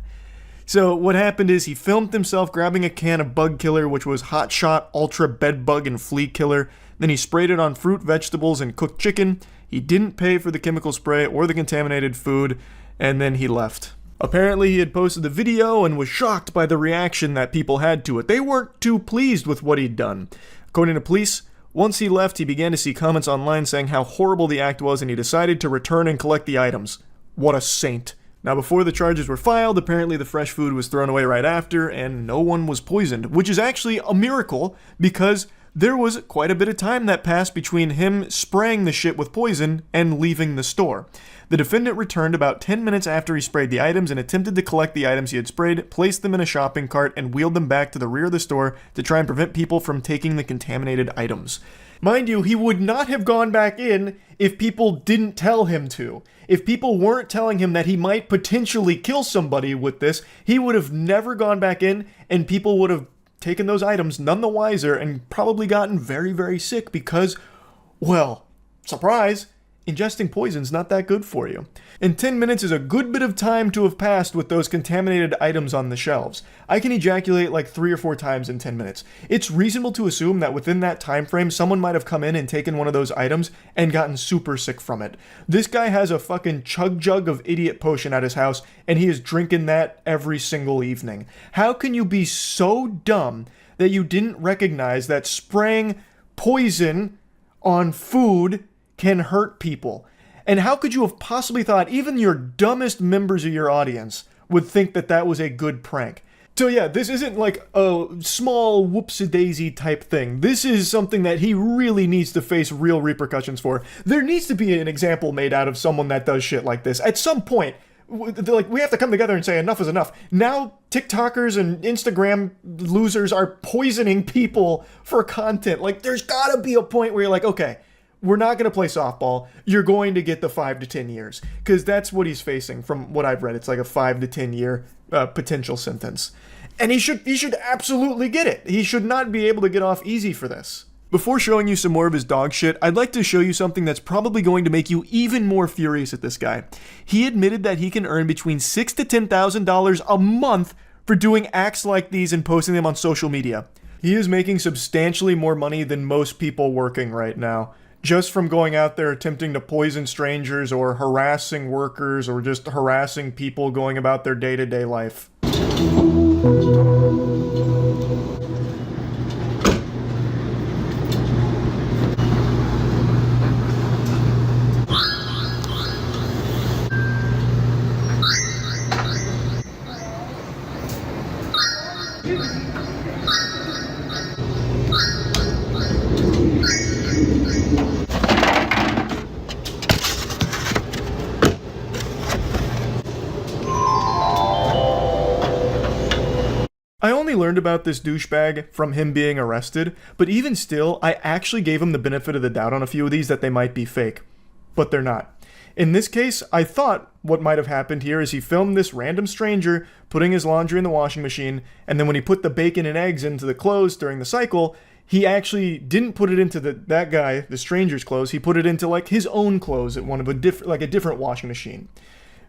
So what happened is he filmed himself grabbing a can of bug killer, which was Hot Shot Ultra Bed Bug and Flea Killer. Then he sprayed it on fruit, vegetables, and cooked chicken. He didn't pay for the chemical spray or the contaminated food, and then he left. Apparently he had posted the video and was shocked by the reaction that people had to it. They weren't too pleased with what he'd done. According to police, once he left, he began to see comments online saying how horrible the act was, and he decided to return and collect the items. What a saint. Now, before the charges were filed, apparently the fresh food was thrown away right after, and no one was poisoned, which is actually a miracle, because there was quite a bit of time that passed between him spraying the shit with poison and leaving the store. The defendant returned about 10 minutes after he sprayed the items and attempted to collect the items he had sprayed, placed them in a shopping cart, and wheeled them back to the rear of the store to try and prevent people from taking the contaminated items. Mind you, he would not have gone back in if people didn't tell him to. If people weren't telling him that he might potentially kill somebody with this, he would have never gone back in, and people would have taken those items none the wiser and probably gotten very, very sick because, well, surprise, ingesting poison's not that good for you. And 10 minutes is a good bit of time to have passed with those contaminated items on the shelves. I can ejaculate like 3 or 4 times in 10 minutes. It's reasonable to assume that within that time frame, someone might have come in and taken one of those items and gotten super sick from it. This guy has a fucking chug jug of idiot potion at his house, and he is drinking that every single evening. How can you be so dumb that you didn't recognize that spraying poison on food can hurt people? And how could you have possibly thought even your dumbest members of your audience would think that that was a good prank? So yeah, this isn't like a small whoopsie-daisy type thing. This is something that he really needs to face real repercussions for. There needs to be an example made out of someone that does shit like this. At some point, like, we have to come together and say enough is enough. Now, TikTokers and Instagram losers are poisoning people for content. Like, there's gotta be a point where you're like, okay, we're not going to play softball. You're going to get the 5 to 10 years. Because that's what he's facing from what I've read. It's like a 5 to 10 year potential sentence. And he should absolutely get it. He should not be able to get off easy for this. Before showing you some more of his dog shit, I'd like to show you something that's probably going to make you even more furious at this guy. He admitted that he can earn between $6,000 to $10,000 a month for doing acts like these and posting them on social media. He is making substantially more money than most people working right now, just from going out there attempting to poison strangers or harassing workers or just harassing people going about their day-to-day life. I only learned about this douchebag from him being arrested, but even still, I actually gave him the benefit of the doubt on a few of these that they might be fake. But they're not. In this case, I thought what might have happened here is he filmed this random stranger putting his laundry in the washing machine, and then when he put the bacon and eggs into the clothes during the cycle, he actually didn't put it into that guy, the stranger's clothes, he put it into like his own clothes at one of a different washing machine.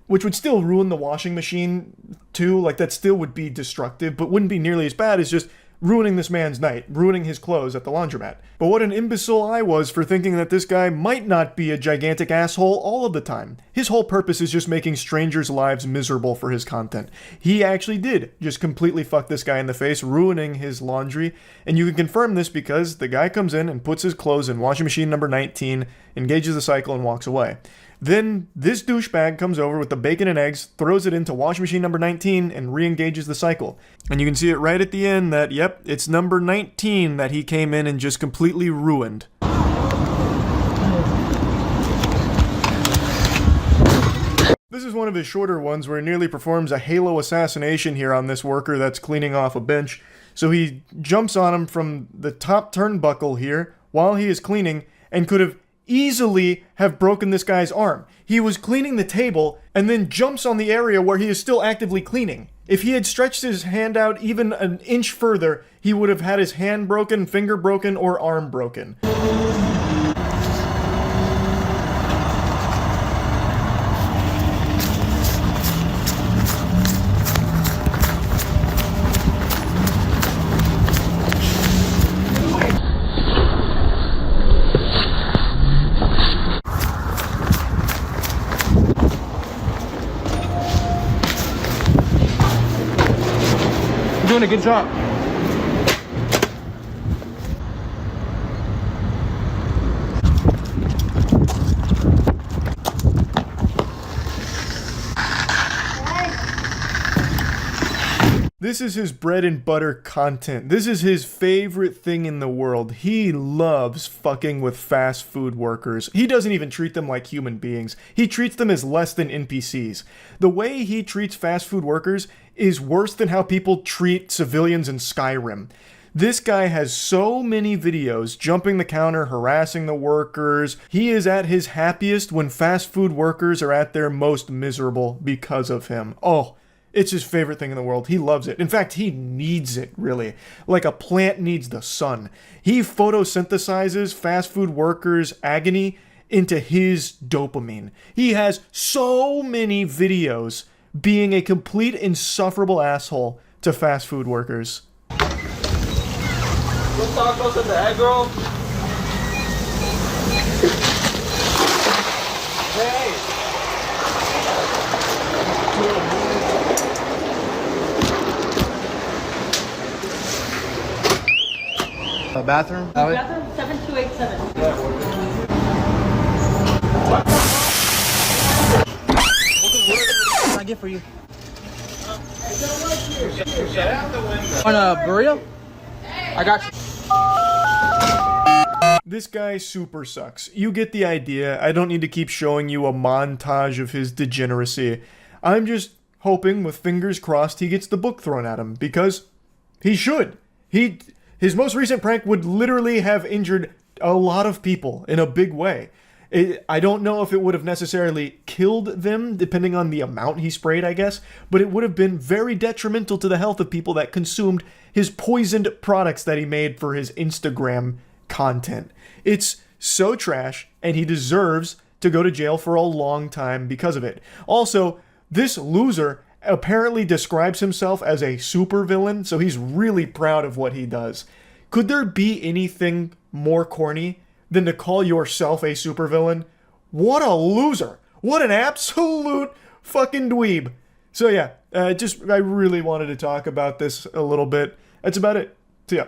Which would still ruin the washing machine too, like that still would be destructive, but wouldn't be nearly as bad as just ruining this man's night, ruining his clothes at the laundromat. But what an imbecile I was for thinking that this guy might not be a gigantic asshole all of the time. His whole purpose is just making strangers' lives miserable for his content. He actually did just completely fuck this guy in the face, ruining his laundry, and you can confirm this because the guy comes in and puts his clothes in washing machine number 19, engages the cycle, and walks away. Then this douchebag comes over with the bacon and eggs, throws it into washing machine number 19, and re-engages the cycle. And you can see it right at the end that, yep, it's number 19 that he came in and just completely ruined. This is one of his shorter ones where he nearly performs a halo assassination here on this worker that's cleaning off a bench. So he jumps on him from the top turnbuckle here while he is cleaning and could have easily have broken this guy's arm. He was cleaning the table and then jumps on the area where he is still actively cleaning. If he had stretched his hand out even an inch further, he would have had his hand broken, finger broken, or arm broken. You're doing a good job. This is his bread and butter content. This is his favorite thing in the world. He loves fucking with fast food workers. He doesn't even treat them like human beings. He treats them as less than NPCs. The way he treats fast food workers is worse than how people treat civilians in Skyrim. This guy has so many videos jumping the counter, harassing the workers. He is at his happiest when fast food workers are at their most miserable because of him. Oh, it's his favorite thing in the world. He loves it. In fact, he needs it, really. Like a plant needs the sun. He photosynthesizes fast food workers' agony into his dopamine. He has so many videos being a complete insufferable asshole to fast food workers. Los tacos and the egg roll. Hey! A bathroom? Bathroom 7287. What can I get for you? Get out the window. On a burrito? I got you. This guy super sucks. You get the idea. I don't need to keep showing you a montage of his degeneracy. I'm just hoping, with fingers crossed, he gets the book thrown at him, because he should. His most recent prank would literally have injured a lot of people in a big way. I don't know if it would have necessarily killed them, depending on the amount he sprayed, I guess, but it would have been very detrimental to the health of people that consumed his poisoned products that he made for his Instagram content. It's so trash, and he deserves to go to jail for a long time because of it. Also, this loser apparently describes himself as a supervillain, so he's really proud of what he does. Could there be anything more corny than to call yourself a supervillain? What a loser! What an absolute fucking dweeb! So yeah, I really wanted to talk about this a little bit. That's about it. So yeah.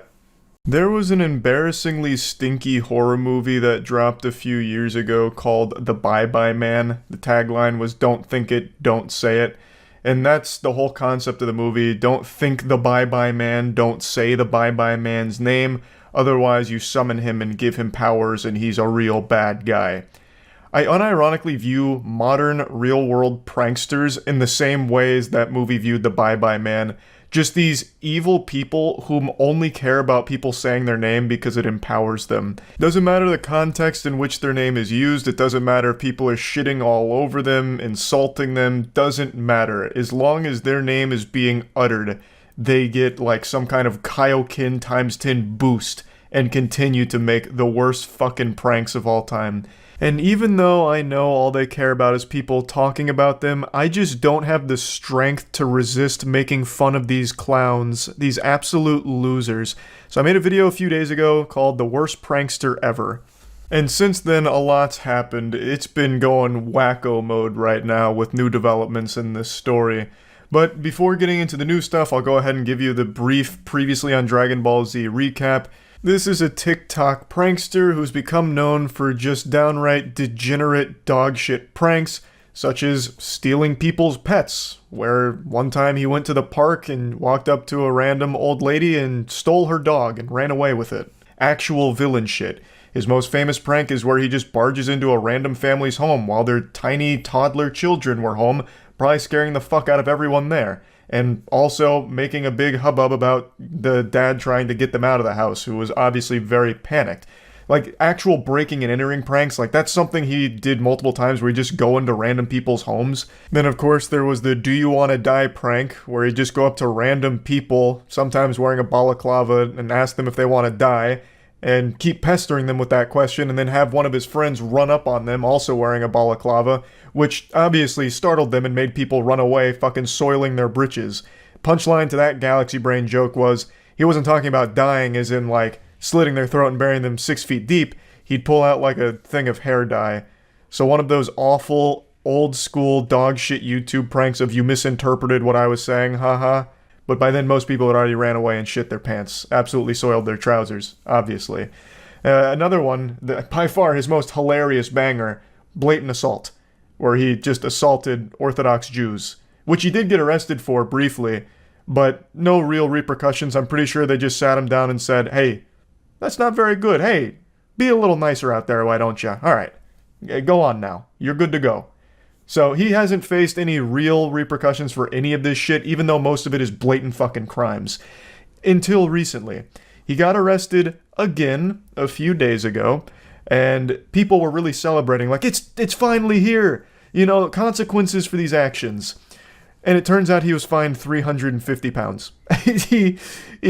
There was an embarrassingly stinky horror movie that dropped a few years ago called The Bye Bye Man. The tagline was "Don't think it, don't say it." And that's the whole concept of the movie. Don't think the Bye Bye Man, don't say the Bye Bye Man's name. Otherwise, you summon him and give him powers, and he's a real bad guy. I unironically view modern, real-world pranksters in the same ways that movie viewed the Bye Bye Man. Just these evil people whom only care about people saying their name because it empowers them. Doesn't matter the context in which their name is used, it doesn't matter if people are shitting all over them, insulting them, doesn't matter. As long as their name is being uttered, they get like some kind of Kaioken times 10 boost and continue to make the worst fucking pranks of all time. And even though I know all they care about is people talking about them, I just don't have the strength to resist making fun of these clowns, these absolute losers. So I made a video a few days ago called The Worst Prankster Ever. And since then, a lot's happened. It's been going wacko mode right now with new developments in this story. But before getting into the new stuff, I'll go ahead and give you the brief previously on Dragon Ball Z recap. This is a TikTok prankster who's become known for just downright degenerate dogshit pranks, such as stealing people's pets, where one time he went to the park and walked up to a random old lady and stole her dog and ran away with it. Actual villain shit. His most famous prank is where he just barges into a random family's home while their tiny toddler children were home, probably scaring the fuck out of everyone there. And also making a big hubbub about the dad trying to get them out of the house, who was obviously very panicked. Like actual breaking and entering pranks, like that's something he did multiple times where he just go into random people's homes. Then of course there was the do you want to die prank where he'd just go up to random people, sometimes wearing a balaclava, and ask them if they want to die and keep pestering them with that question, and then have one of his friends run up on them also wearing a balaclava, which obviously startled them and made people run away, fucking soiling their britches. Punchline to that Galaxy Brain joke was, he wasn't talking about dying as in like slitting their throat and burying them 6 feet deep. He'd pull out like a thing of hair dye. So one of those awful, old school dog shit YouTube pranks of you misinterpreted what I was saying, haha. But by then most people had already ran away and shit their pants. Absolutely soiled their trousers, obviously. Another one, by far his most hilarious banger, blatant assault, where he just assaulted Orthodox Jews, which he did get arrested for briefly, but no real repercussions. I'm pretty sure they just sat him down and said, hey, that's not very good. Hey, be a little nicer out there, why don't you? All right, go on now. You're good to go. So he hasn't faced any real repercussions for any of this shit, even though most of it is blatant fucking crimes. Until recently. He got arrested again a few days ago, and people were really celebrating, like, it's finally here! You know, consequences for these actions. And it turns out he was fined 350 pounds. he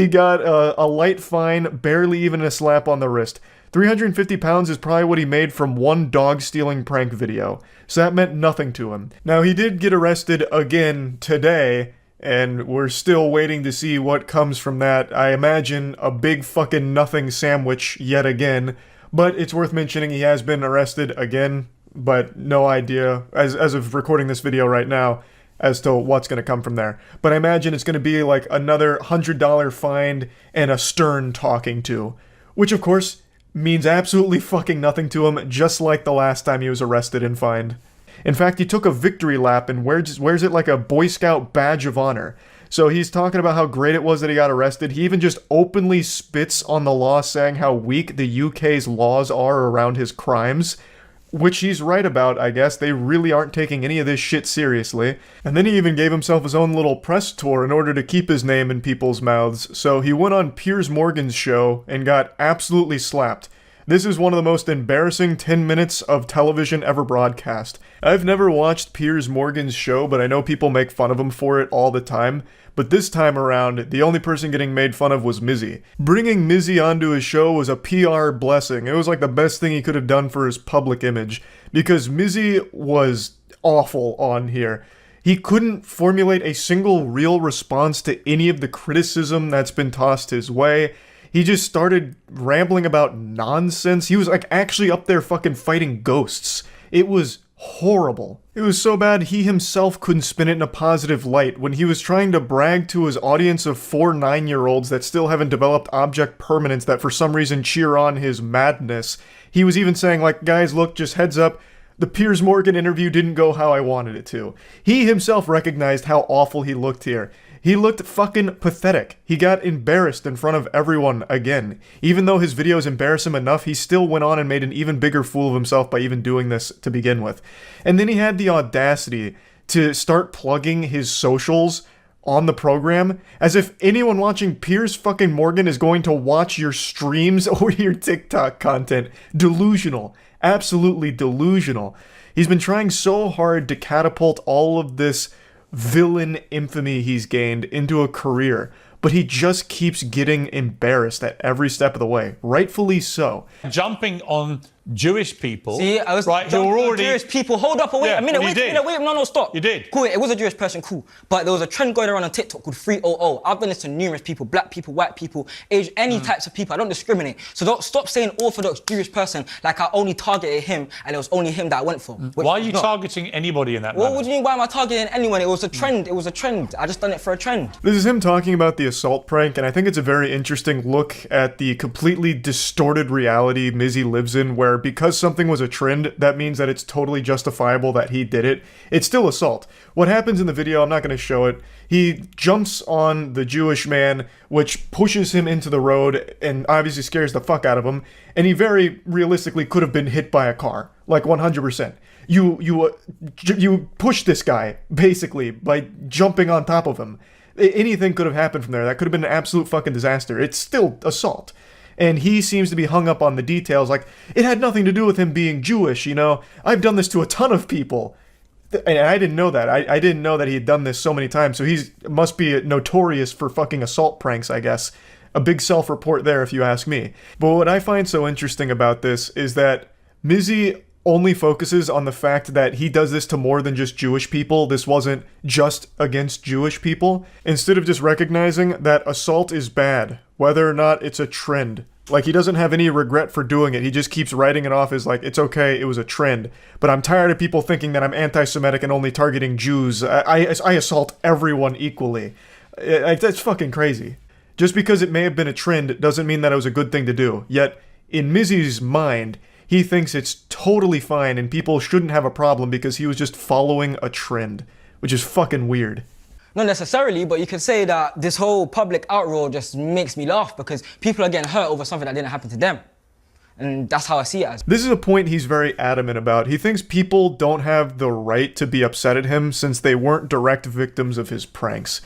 got a light fine, barely even a slap on the wrist. 350 pounds is probably what he made from one dog-stealing prank video. So that meant nothing to him. Now, he did get arrested again today, and we're still waiting to see what comes from that. I imagine a big fucking nothing sandwich yet again. But it's worth mentioning he has been arrested again, but no idea, as of recording this video right now, as to what's going to come from there. But I imagine it's going to be like another $100 fine and a stern talking to. Which, of course, means absolutely fucking nothing to him, just like the last time he was arrested and fined. In fact, he took a victory lap and wears it like a Boy Scout badge of honor. So he's talking about how great it was that he got arrested. He even just openly spits on the law, saying how weak the UK's laws are around his crimes. Which he's right about, I guess. They really aren't taking any of this shit seriously. And then he even gave himself his own little press tour in order to keep his name in people's mouths. So he went on Piers Morgan's show and got absolutely slapped. This is one of the most embarrassing 10 minutes of television ever broadcast. I've never watched Piers Morgan's show, but I know people make fun of him for it all the time. But this time around, the only person getting made fun of was Mizzy. Bringing Mizzy onto his show was a PR blessing. It was like the best thing he could have done for his public image. Because Mizzy was awful on here. He couldn't formulate a single real response to any of the criticism that's been tossed his way. He just started rambling about nonsense. He was like actually up there fucking fighting ghosts. It was horrible. It was so bad he himself couldn't spin it in a positive light when he was trying to brag to his audience of 4 9-year-olds that still haven't developed object permanence that for some reason cheer on his madness. He was even saying like, guys, look, just heads up, the Piers Morgan interview didn't go how I wanted it to. He himself recognized how awful he looked here. He looked fucking pathetic. He got embarrassed in front of everyone again. Even though his videos embarrass him enough, he still went on and made an even bigger fool of himself by even doing this to begin with. And then he had the audacity to start plugging his socials on the program as if anyone watching Piers fucking Morgan is going to watch your streams or your TikTok content. Delusional. Absolutely delusional. He's been trying so hard to catapult all of this villain infamy he's gained into a career, but he just keeps getting embarrassed at every step of the way, rightfully so. Jumping on Jewish people. See, I was right, who were already Jewish people. Hold up, wait a minute, wait a minute, no, stop. You did. Cool, it was a Jewish person, cool. But there was a trend going around on TikTok called 300. I've done this to numerous people, black people, white people, age, any types of people. I don't discriminate. So don't stop saying Orthodox Jewish person like I only targeted him and it was only him that I went for. Why are you targeting anybody in that manner? What do you mean, why am I targeting anyone? It was a trend. It was a trend. I just done it for a trend. This is him talking about the assault prank, and I think it's a very interesting look at the completely distorted reality Mizzy lives in, where because something was a trend, that means that it's totally justifiable that he did it. It's still assault. What happens in the video, I'm not going to show it. He jumps on the Jewish man, which pushes him into the road and obviously scares the fuck out of him. And he very realistically could have been hit by a car, like 100%. You push this guy, basically, by jumping on top of him. Anything could have happened from there. That could have been an absolute fucking disaster. It's still assault. And he seems to be hung up on the details, like, it had nothing to do with him being Jewish, you know? I've done this to a ton of people. And I didn't know that. I didn't know that he had done this so many times, so he must be notorious for fucking assault pranks, I guess. A big self-report there, if you ask me. But what I find so interesting about this is that Mizzy only focuses on the fact that he does this to more than just Jewish people. This wasn't just against Jewish people. Instead of just recognizing that assault is bad, whether or not it's a trend. Like, he doesn't have any regret for doing it. He just keeps writing it off as like, it's okay, it was a trend. But I'm tired of people thinking that I'm anti-Semitic and only targeting Jews. I assault everyone equally. That's fucking crazy. Just because it may have been a trend doesn't mean that it was a good thing to do. Yet, in Mizzy's mind, he thinks it's totally fine and people shouldn't have a problem because he was just following a trend, which is fucking weird. Not necessarily, but you could say that this whole public outroar just makes me laugh because people are getting hurt over something that didn't happen to them. And that's how I see it as. This is a point he's very adamant about. He thinks people don't have the right to be upset at him since they weren't direct victims of his pranks.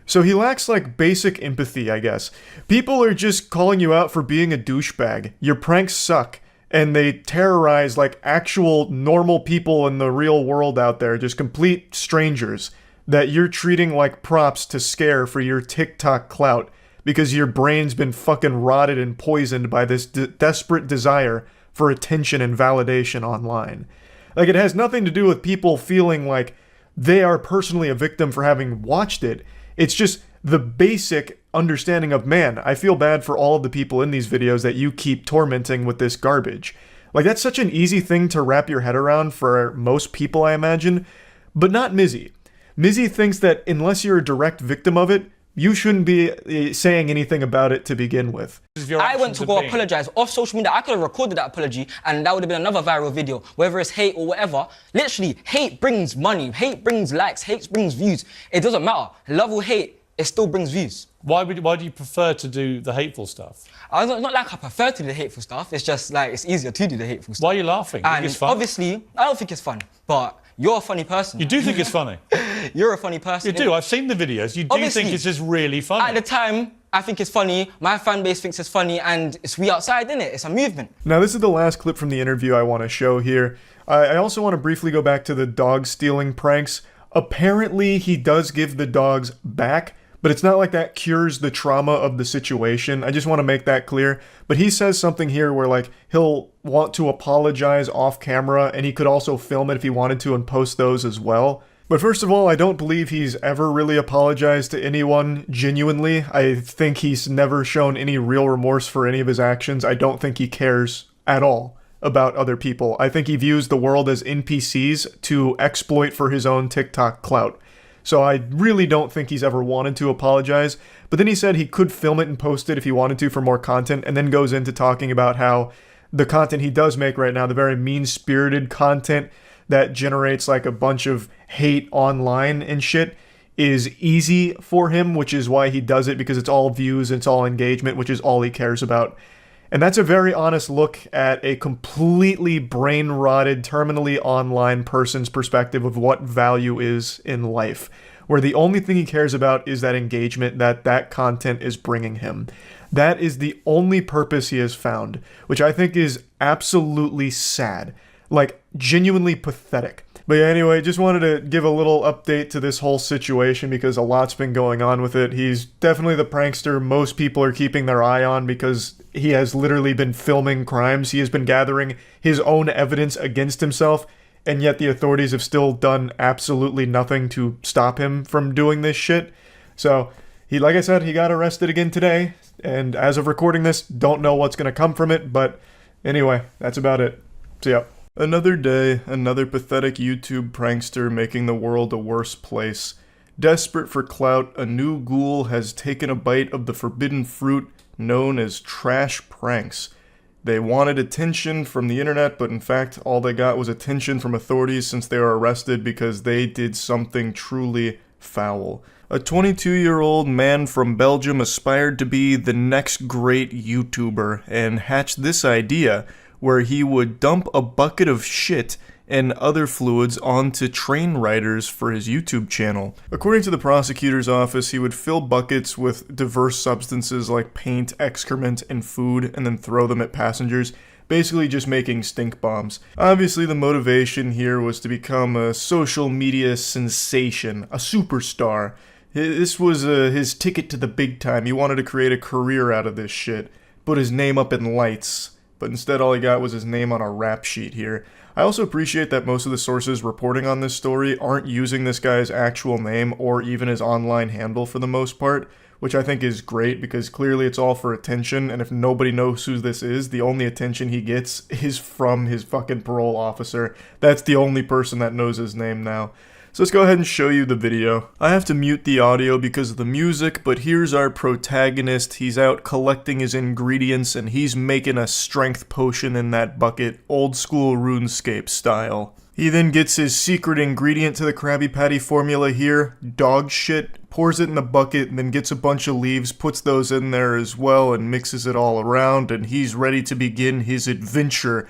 So he lacks, like, basic empathy, I guess. People are just calling you out for being a douchebag. Your pranks suck. And they terrorize, like, actual normal people in the real world out there, just complete strangers, that you're treating like props to scare for your TikTok clout, because your brain's been fucking rotted and poisoned by this desperate desire for attention and validation online. Like, it has nothing to do with people feeling like they are personally a victim for having watched it. It's just the basic understanding of, man, I feel bad for all of the people in these videos that you keep tormenting with this garbage. Like, that's such an easy thing to wrap your head around for most people, I imagine, but not Mizzy. Mizzy thinks that unless you're a direct victim of it, you shouldn't be saying anything about it to begin with. I went to go apologize off social media. I could have recorded that apology and that would have been another viral video, whether it's hate or whatever. Literally, hate brings money, hate brings likes, hate brings views. It doesn't matter. Love or hate, it still brings views. Why do you prefer to do the hateful stuff? It's not like I prefer to do the hateful stuff. It's just like it's easier to do the hateful stuff. Why are you laughing? You think it's fun? Obviously, I don't think it's fun, but you're a funny person. You do think it's funny? You're a funny person. You do. I've seen the videos. You do think it's just really funny. At the time, I think it's funny. My fan base thinks it's funny, and it's we outside, innit? It's a movement. Now, this is the last clip from the interview I want to show here. I also want to briefly go back to the dog stealing pranks. Apparently, he does give the dogs back, but it's not like that cures the trauma of the situation. I just want to make that clear. But he says something here where, like, he'll want to apologize off camera, and he could also film it if he wanted to and post those as well. But first of all, I don't believe he's ever really apologized to anyone genuinely. I think he's never shown any real remorse for any of his actions. I don't think he cares at all about other people. I think he views the world as NPCs to exploit for his own TikTok clout. So I really don't think he's ever wanted to apologize. But then he said he could film it and post it if he wanted to for more content, and then goes into talking about how the content he does make right now, the very mean-spirited content that generates like a bunch of hate online and shit, is easy for him, which is why he does it, because it's all views, it's all engagement, which is all he cares about. And that's a very honest look at a completely brain-rotted, terminally online person's perspective of what value is in life, where the only thing he cares about is that engagement that content is bringing him. That is the only purpose he has found, which I think is absolutely sad. Like, genuinely pathetic. But yeah, anyway, just wanted to give a little update to this whole situation because a lot's been going on with it. He's definitely the prankster most people are keeping their eye on because he has literally been filming crimes. He has been gathering his own evidence against himself, and yet the authorities have still done absolutely nothing to stop him from doing this shit. So, like I said, he got arrested again today, and as of recording this, don't know what's going to come from it, but anyway, that's about it. See ya. Another day, another pathetic YouTube prankster making the world a worse place. Desperate for clout, a new ghoul has taken a bite of the forbidden fruit known as trash pranks. They wanted attention from the internet, but in fact, all they got was attention from authorities since they were arrested because they did something truly foul. A 22-year-old man from Belgium aspired to be the next great YouTuber and hatched this idea where he would dump a bucket of shit and other fluids onto train riders for his YouTube channel. According to the prosecutor's office, he would fill buckets with diverse substances like paint, excrement, and food, and then throw them at passengers, basically just making stink bombs. Obviously, the motivation here was to become a social media sensation, a superstar. This was his ticket to the big time. He wanted to create a career out of this shit. Put his name up in lights. But instead all he got was his name on a rap sheet here. I also appreciate that most of the sources reporting on this story aren't using this guy's actual name or even his online handle for the most part, which I think is great because clearly it's all for attention, and if nobody knows who this is, the only attention he gets is from his fucking parole officer. That's the only person that knows his name now. So let's go ahead and show you the video. I have to mute the audio because of the music, but here's our protagonist. He's out collecting his ingredients and he's making a strength potion in that bucket, old school RuneScape style. He then gets his secret ingredient to the Krabby Patty formula here, dog shit, pours it in the bucket, and then gets a bunch of leaves, puts those in there as well, and mixes it all around, and he's ready to begin his adventure.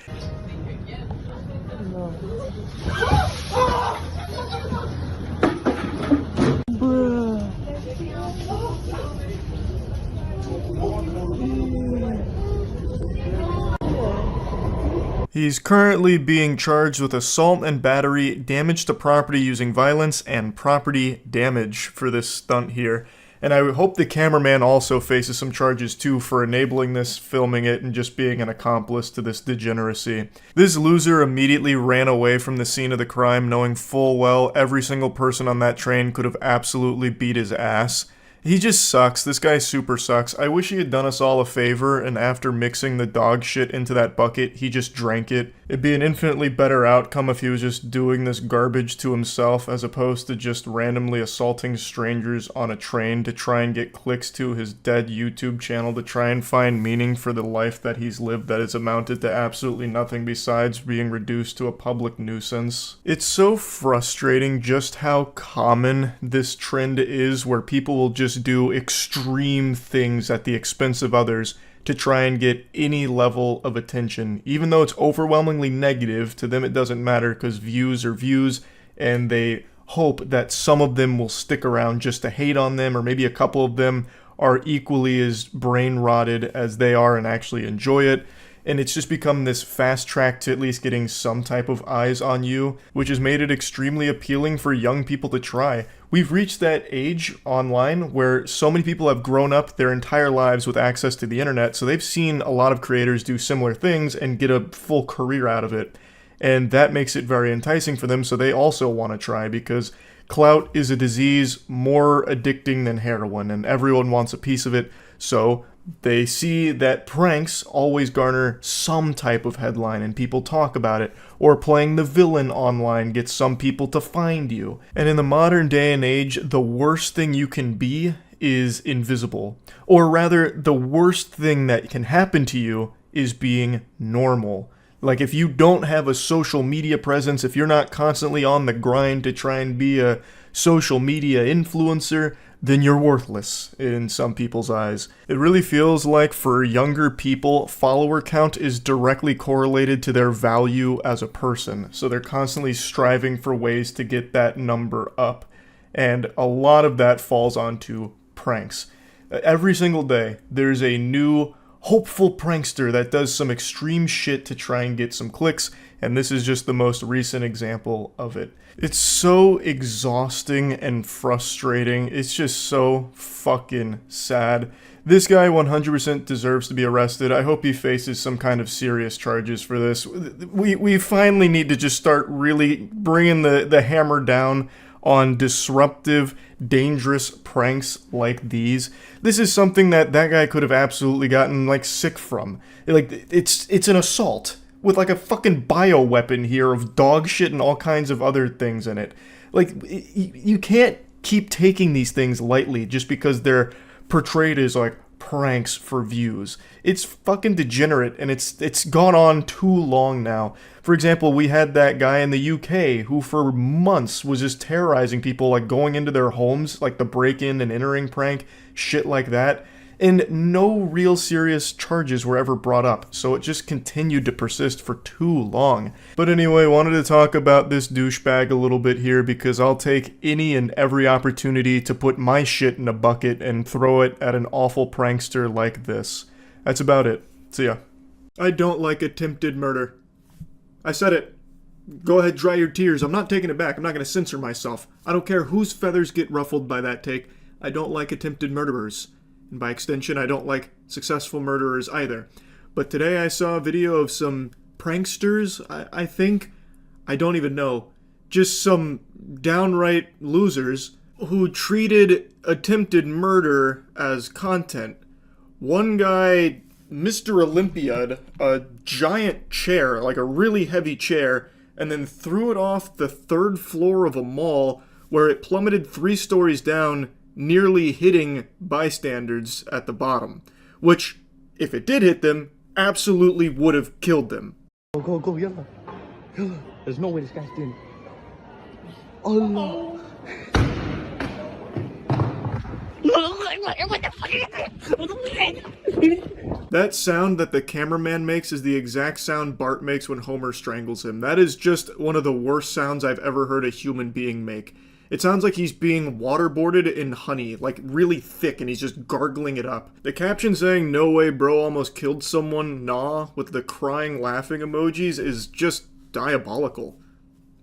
He's currently being charged with assault and battery, damage to property using violence, and property damage for this stunt here. And I hope the cameraman also faces some charges too for enabling this, filming it, and just being an accomplice to this degeneracy. This loser immediately ran away from the scene of the crime, knowing full well every single person on that train could have absolutely beat his ass. He just sucks. This guy super sucks. I wish he had done us all a favor, and after mixing the dog shit into that bucket, he just drank it. It'd be an infinitely better outcome if he was just doing this garbage to himself, as opposed to just randomly assaulting strangers on a train to try and get clicks to his dead YouTube channel, to try and find meaning for the life that he's lived that has amounted to absolutely nothing besides being reduced to a public nuisance. It's so frustrating just how common this trend is, where people will just do extreme things at the expense of others to try and get any level of attention. Even though it's overwhelmingly negative, to them it doesn't matter because views are views, and they hope that some of them will stick around just to hate on them, or maybe a couple of them are equally as brain rotted as they are and actually enjoy it. And it's just become this fast track to at least getting some type of eyes on you, which has made it extremely appealing for young people to try. We've reached that age online where so many people have grown up their entire lives with access to the internet, so they've seen a lot of creators do similar things and get a full career out of it. And that makes it very enticing for them, so they also want to try, because clout is a disease more addicting than heroin, and everyone wants a piece of it, so they see that pranks always garner some type of headline and people talk about it, or playing the villain online gets some people to find you. And in the modern day and age, the worst thing you can be is invisible. Or rather, the worst thing that can happen to you is being normal. Like, if you don't have a social media presence, if you're not constantly on the grind to try and be a social media influencer, then you're worthless in some people's eyes. It really feels like for younger people, follower count is directly correlated to their value as a person. So they're constantly striving for ways to get that number up. And a lot of that falls onto pranks. Every single day, there's a new hopeful prankster that does some extreme shit to try and get some clicks, and this is just the most recent example of it. It's so exhausting and frustrating. It's just so fucking sad. This guy 100% deserves to be arrested. I hope he faces some kind of serious charges for this. We finally need to just start really bringing the hammer down on disruptive, dangerous pranks like these. This is something that guy could have absolutely gotten, like, sick from. Like, it's an assault with, like, a fucking bioweapon here of dog shit and all kinds of other things in it. Like, you can't keep taking these things lightly just because they're portrayed as, like, pranks for views. It's fucking degenerate, and it's gone on too long now. For example, we had that guy in the UK who for months was just terrorizing people, like going into their homes, like the break-in and entering prank, shit like that. and no real serious charges were ever brought up, so it just continued to persist for too long. But anyway, wanted to talk about this douchebag a little bit here because I'll take any and every opportunity to put my shit in a bucket and throw it at an awful prankster like this. That's about it. See ya. I don't like attempted murder. I said it. Go ahead, dry your tears. I'm not taking it back. I'm not going to censor myself. I don't care whose feathers get ruffled by that take. I don't like attempted murderers. And by extension, I don't like successful murderers either. But today I saw a video of some pranksters, I think. I don't even know. Just some downright losers who treated attempted murder as content. One guy, Mr. Olympiad, a giant chair, like a really heavy chair, and then threw it off the 3rd floor of a mall where it plummeted 3 stories down, nearly hitting bystanders at the bottom. Which, if it did hit them, absolutely would have killed them. Go, yalla. Yalla. There's no way this guy's doing it. Allah. What the fuck is that? That sound that the cameraman makes is the exact sound Bart makes when Homer strangles him. That is just one of the worst sounds I've ever heard a human being make. It sounds like he's being waterboarded in honey, like really thick, and he's just gargling it up. The caption saying, "No way bro almost killed someone, nah," with the crying laughing emojis is just diabolical.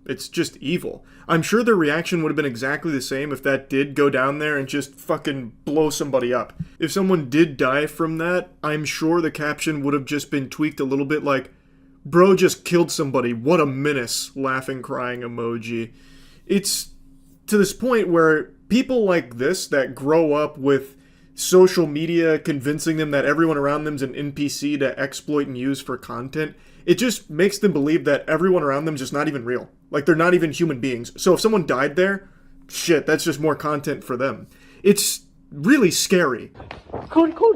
It's just evil. I'm sure their reaction would have been exactly the same if that did go down there and just fucking blow somebody up. If someone did die from that, I'm sure the caption would have just been tweaked a little bit like, "Bro just killed somebody, what a menace," laughing crying emoji. It's to this point where people like this that grow up with social media convincing them that everyone around them's an NPC to exploit and use for content, it just makes them believe that everyone around them's just not even real. Like, they're not even human beings. So if someone died there, shit, that's just more content for them. It's really scary. Cody. I'm good.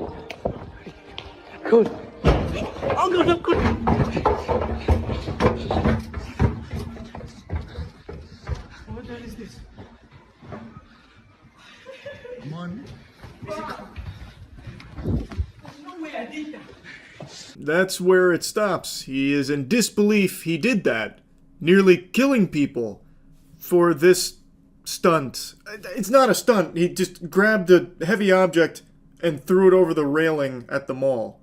What the hell is this? Come on. No way I did that. That's where it stops. He is in disbelief he did that, nearly killing people for this stunt. It's not a stunt. He just grabbed a heavy object and threw it over the railing at the mall.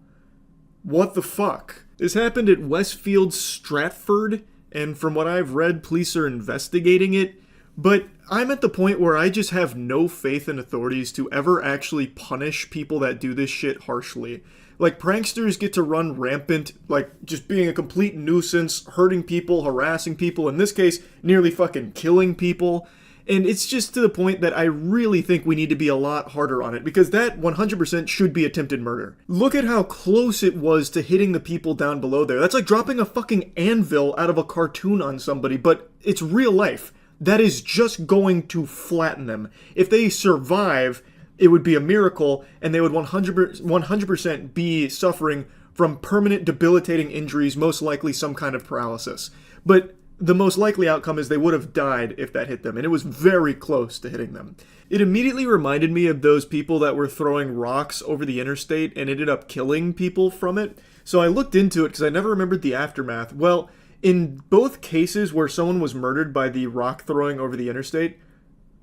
What the fuck? This happened at Westfield Stratford, and from what I've read, police are investigating it. But I'm at the point where I just have no faith in authorities to ever actually punish people that do this shit harshly. Like, pranksters get to run rampant, like, just being a complete nuisance, hurting people, harassing people, in this case, nearly fucking killing people. And it's just to the point that I really think we need to be a lot harder on it, because that 100% should be attempted murder. Look at how close it was to hitting the people down below there. That's like dropping a fucking anvil out of a cartoon on somebody, but it's real life. That is just going to flatten them. If they survive, it would be a miracle, and they would 100% be suffering from permanent debilitating injuries, most likely some kind of paralysis. But the most likely outcome is they would have died if that hit them, and it was very close to hitting them. It immediately reminded me of those people that were throwing rocks over the interstate and ended up killing people from it. So I looked into it because I never remembered the aftermath. Well, in both cases where someone was murdered by the rock throwing over the interstate,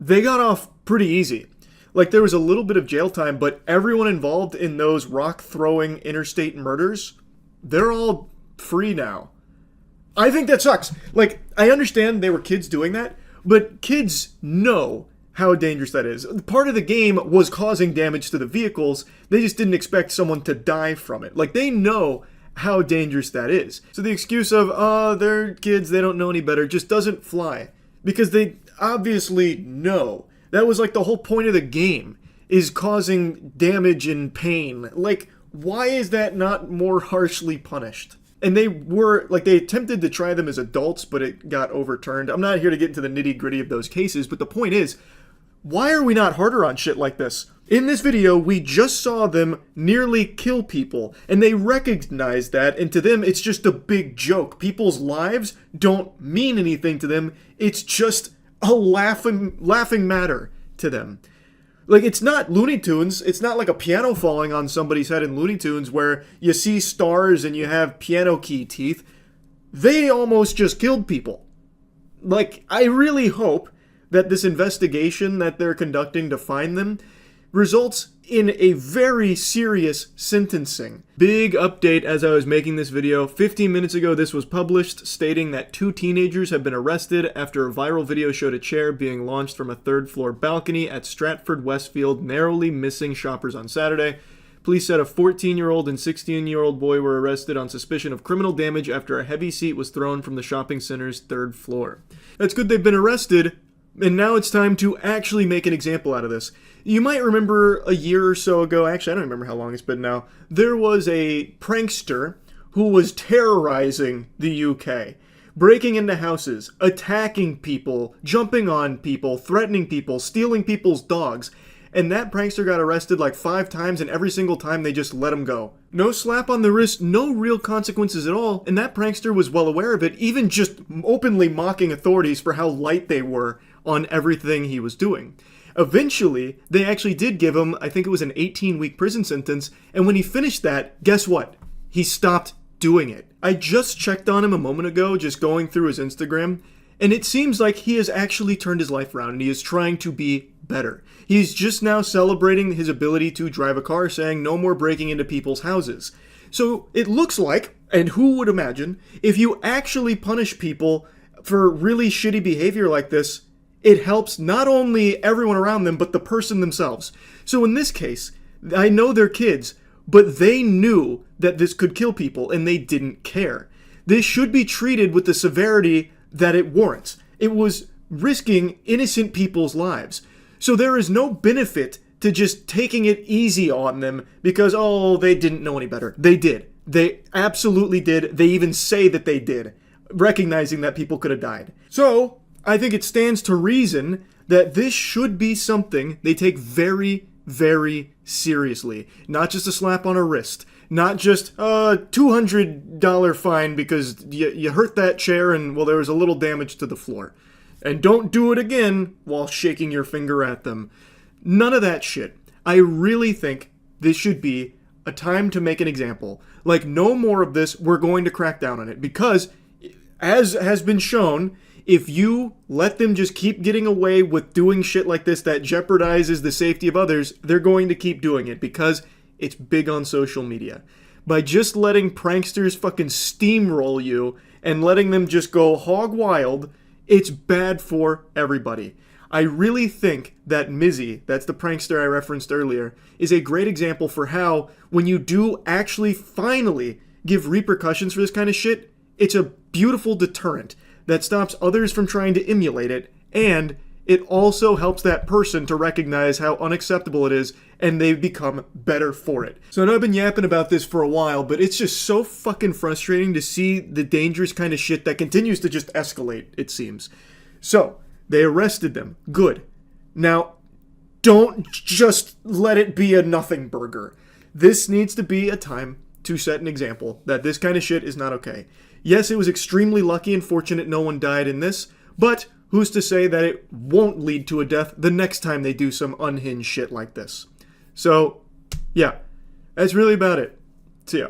they got off pretty easy. Like, there was a little bit of jail time, but everyone involved in those rock-throwing interstate murders, they're all free now. I think that sucks. Like, I understand they were kids doing that, but kids know how dangerous that is. Part of the game was causing damage to the vehicles. They just didn't expect someone to die from it. Like, they know how dangerous that is. So the excuse of, oh, they're kids, they don't know any better, just doesn't fly. Because they obviously know. That was like the whole point of the game, is causing damage and pain. Like, why is that not more harshly punished? And they attempted to try them as adults, but it got overturned. I'm not here to get into the nitty-gritty of those cases, but the point is, why are we not harder on shit like this? In this video, we just saw them nearly kill people, and they recognize that, and to them, it's just a big joke. People's lives don't mean anything to them. It's just a laughing matter to them. Like, it's not Looney Tunes. It's not like a piano falling on somebody's head in Looney Tunes where you see stars and you have piano key teeth. They almost just killed people. Like, I really hope that this investigation that they're conducting to find them results in a very serious sentencing. Big update as I was making this video. 15 minutes ago, this was published stating that 2 teenagers have been arrested after a viral video showed a chair being launched from a 3rd-floor balcony at Stratford Westfield, narrowly missing shoppers on Saturday. Police said a 14-year-old and 16-year-old boy were arrested on suspicion of criminal damage after a heavy seat was thrown from the shopping center's 3rd floor. That's good they've been arrested, and now it's time to actually make an example out of this. You might remember a year or so ago, actually I don't remember how long it's been now, there was a prankster who was terrorizing the UK, breaking into houses, attacking people, jumping on people, threatening people, stealing people's dogs, and that prankster got arrested like 5 times, and every single time they just let him go. No slap on the wrist, no real consequences at all, and that prankster was well aware of it, even just openly mocking authorities for how light they were on everything he was doing. Eventually, they actually did give him, I think it was an 18-week prison sentence, and when he finished that, guess what? He stopped doing it. I just checked on him a moment ago, just going through his Instagram, and it seems like he has actually turned his life around, and he is trying to be better. He's just now celebrating his ability to drive a car, saying no more breaking into people's houses. So it looks like, and who would imagine, if you actually punish people for really shitty behavior like this, it helps not only everyone around them, but the person themselves. So in this case, I know they're kids, but they knew that this could kill people, and they didn't care. This should be treated with the severity that it warrants. It was risking innocent people's lives. So there is no benefit to just taking it easy on them because, oh, they didn't know any better. They did. They absolutely did. They even say that they did, recognizing that people could have died. So I think it stands to reason that this should be something they take very, very seriously. Not just a slap on a wrist. Not just a $200 fine because you hurt that chair and, well, there was a little damage to the floor. And don't do it again while shaking your finger at them. None of that shit. I really think this should be a time to make an example. Like, no more of this, we're going to crack down on it. Because, as has been shown, if you let them just keep getting away with doing shit like this that jeopardizes the safety of others, they're going to keep doing it because it's big on social media. By just letting pranksters fucking steamroll you and letting them just go hog wild, it's bad for everybody. I really think that Mizzy, that's the prankster I referenced earlier, is a great example for how, when you do actually finally give repercussions for this kind of shit, it's a beautiful deterrent that stops others from trying to emulate it, and it also helps that person to recognize how unacceptable it is, and they become better for it. So I know I've been yapping about this for a while, but it's just so fucking frustrating to see the dangerous kind of shit that continues to just escalate, it seems. So, they arrested them. Good. Now, don't just let it be a nothing burger. This needs to be a time to set an example that this kind of shit is not okay. Yes, it was extremely lucky and fortunate no one died in this, but who's to say that it won't lead to a death the next time they do some unhinged shit like this? So, yeah, that's really about it. See ya.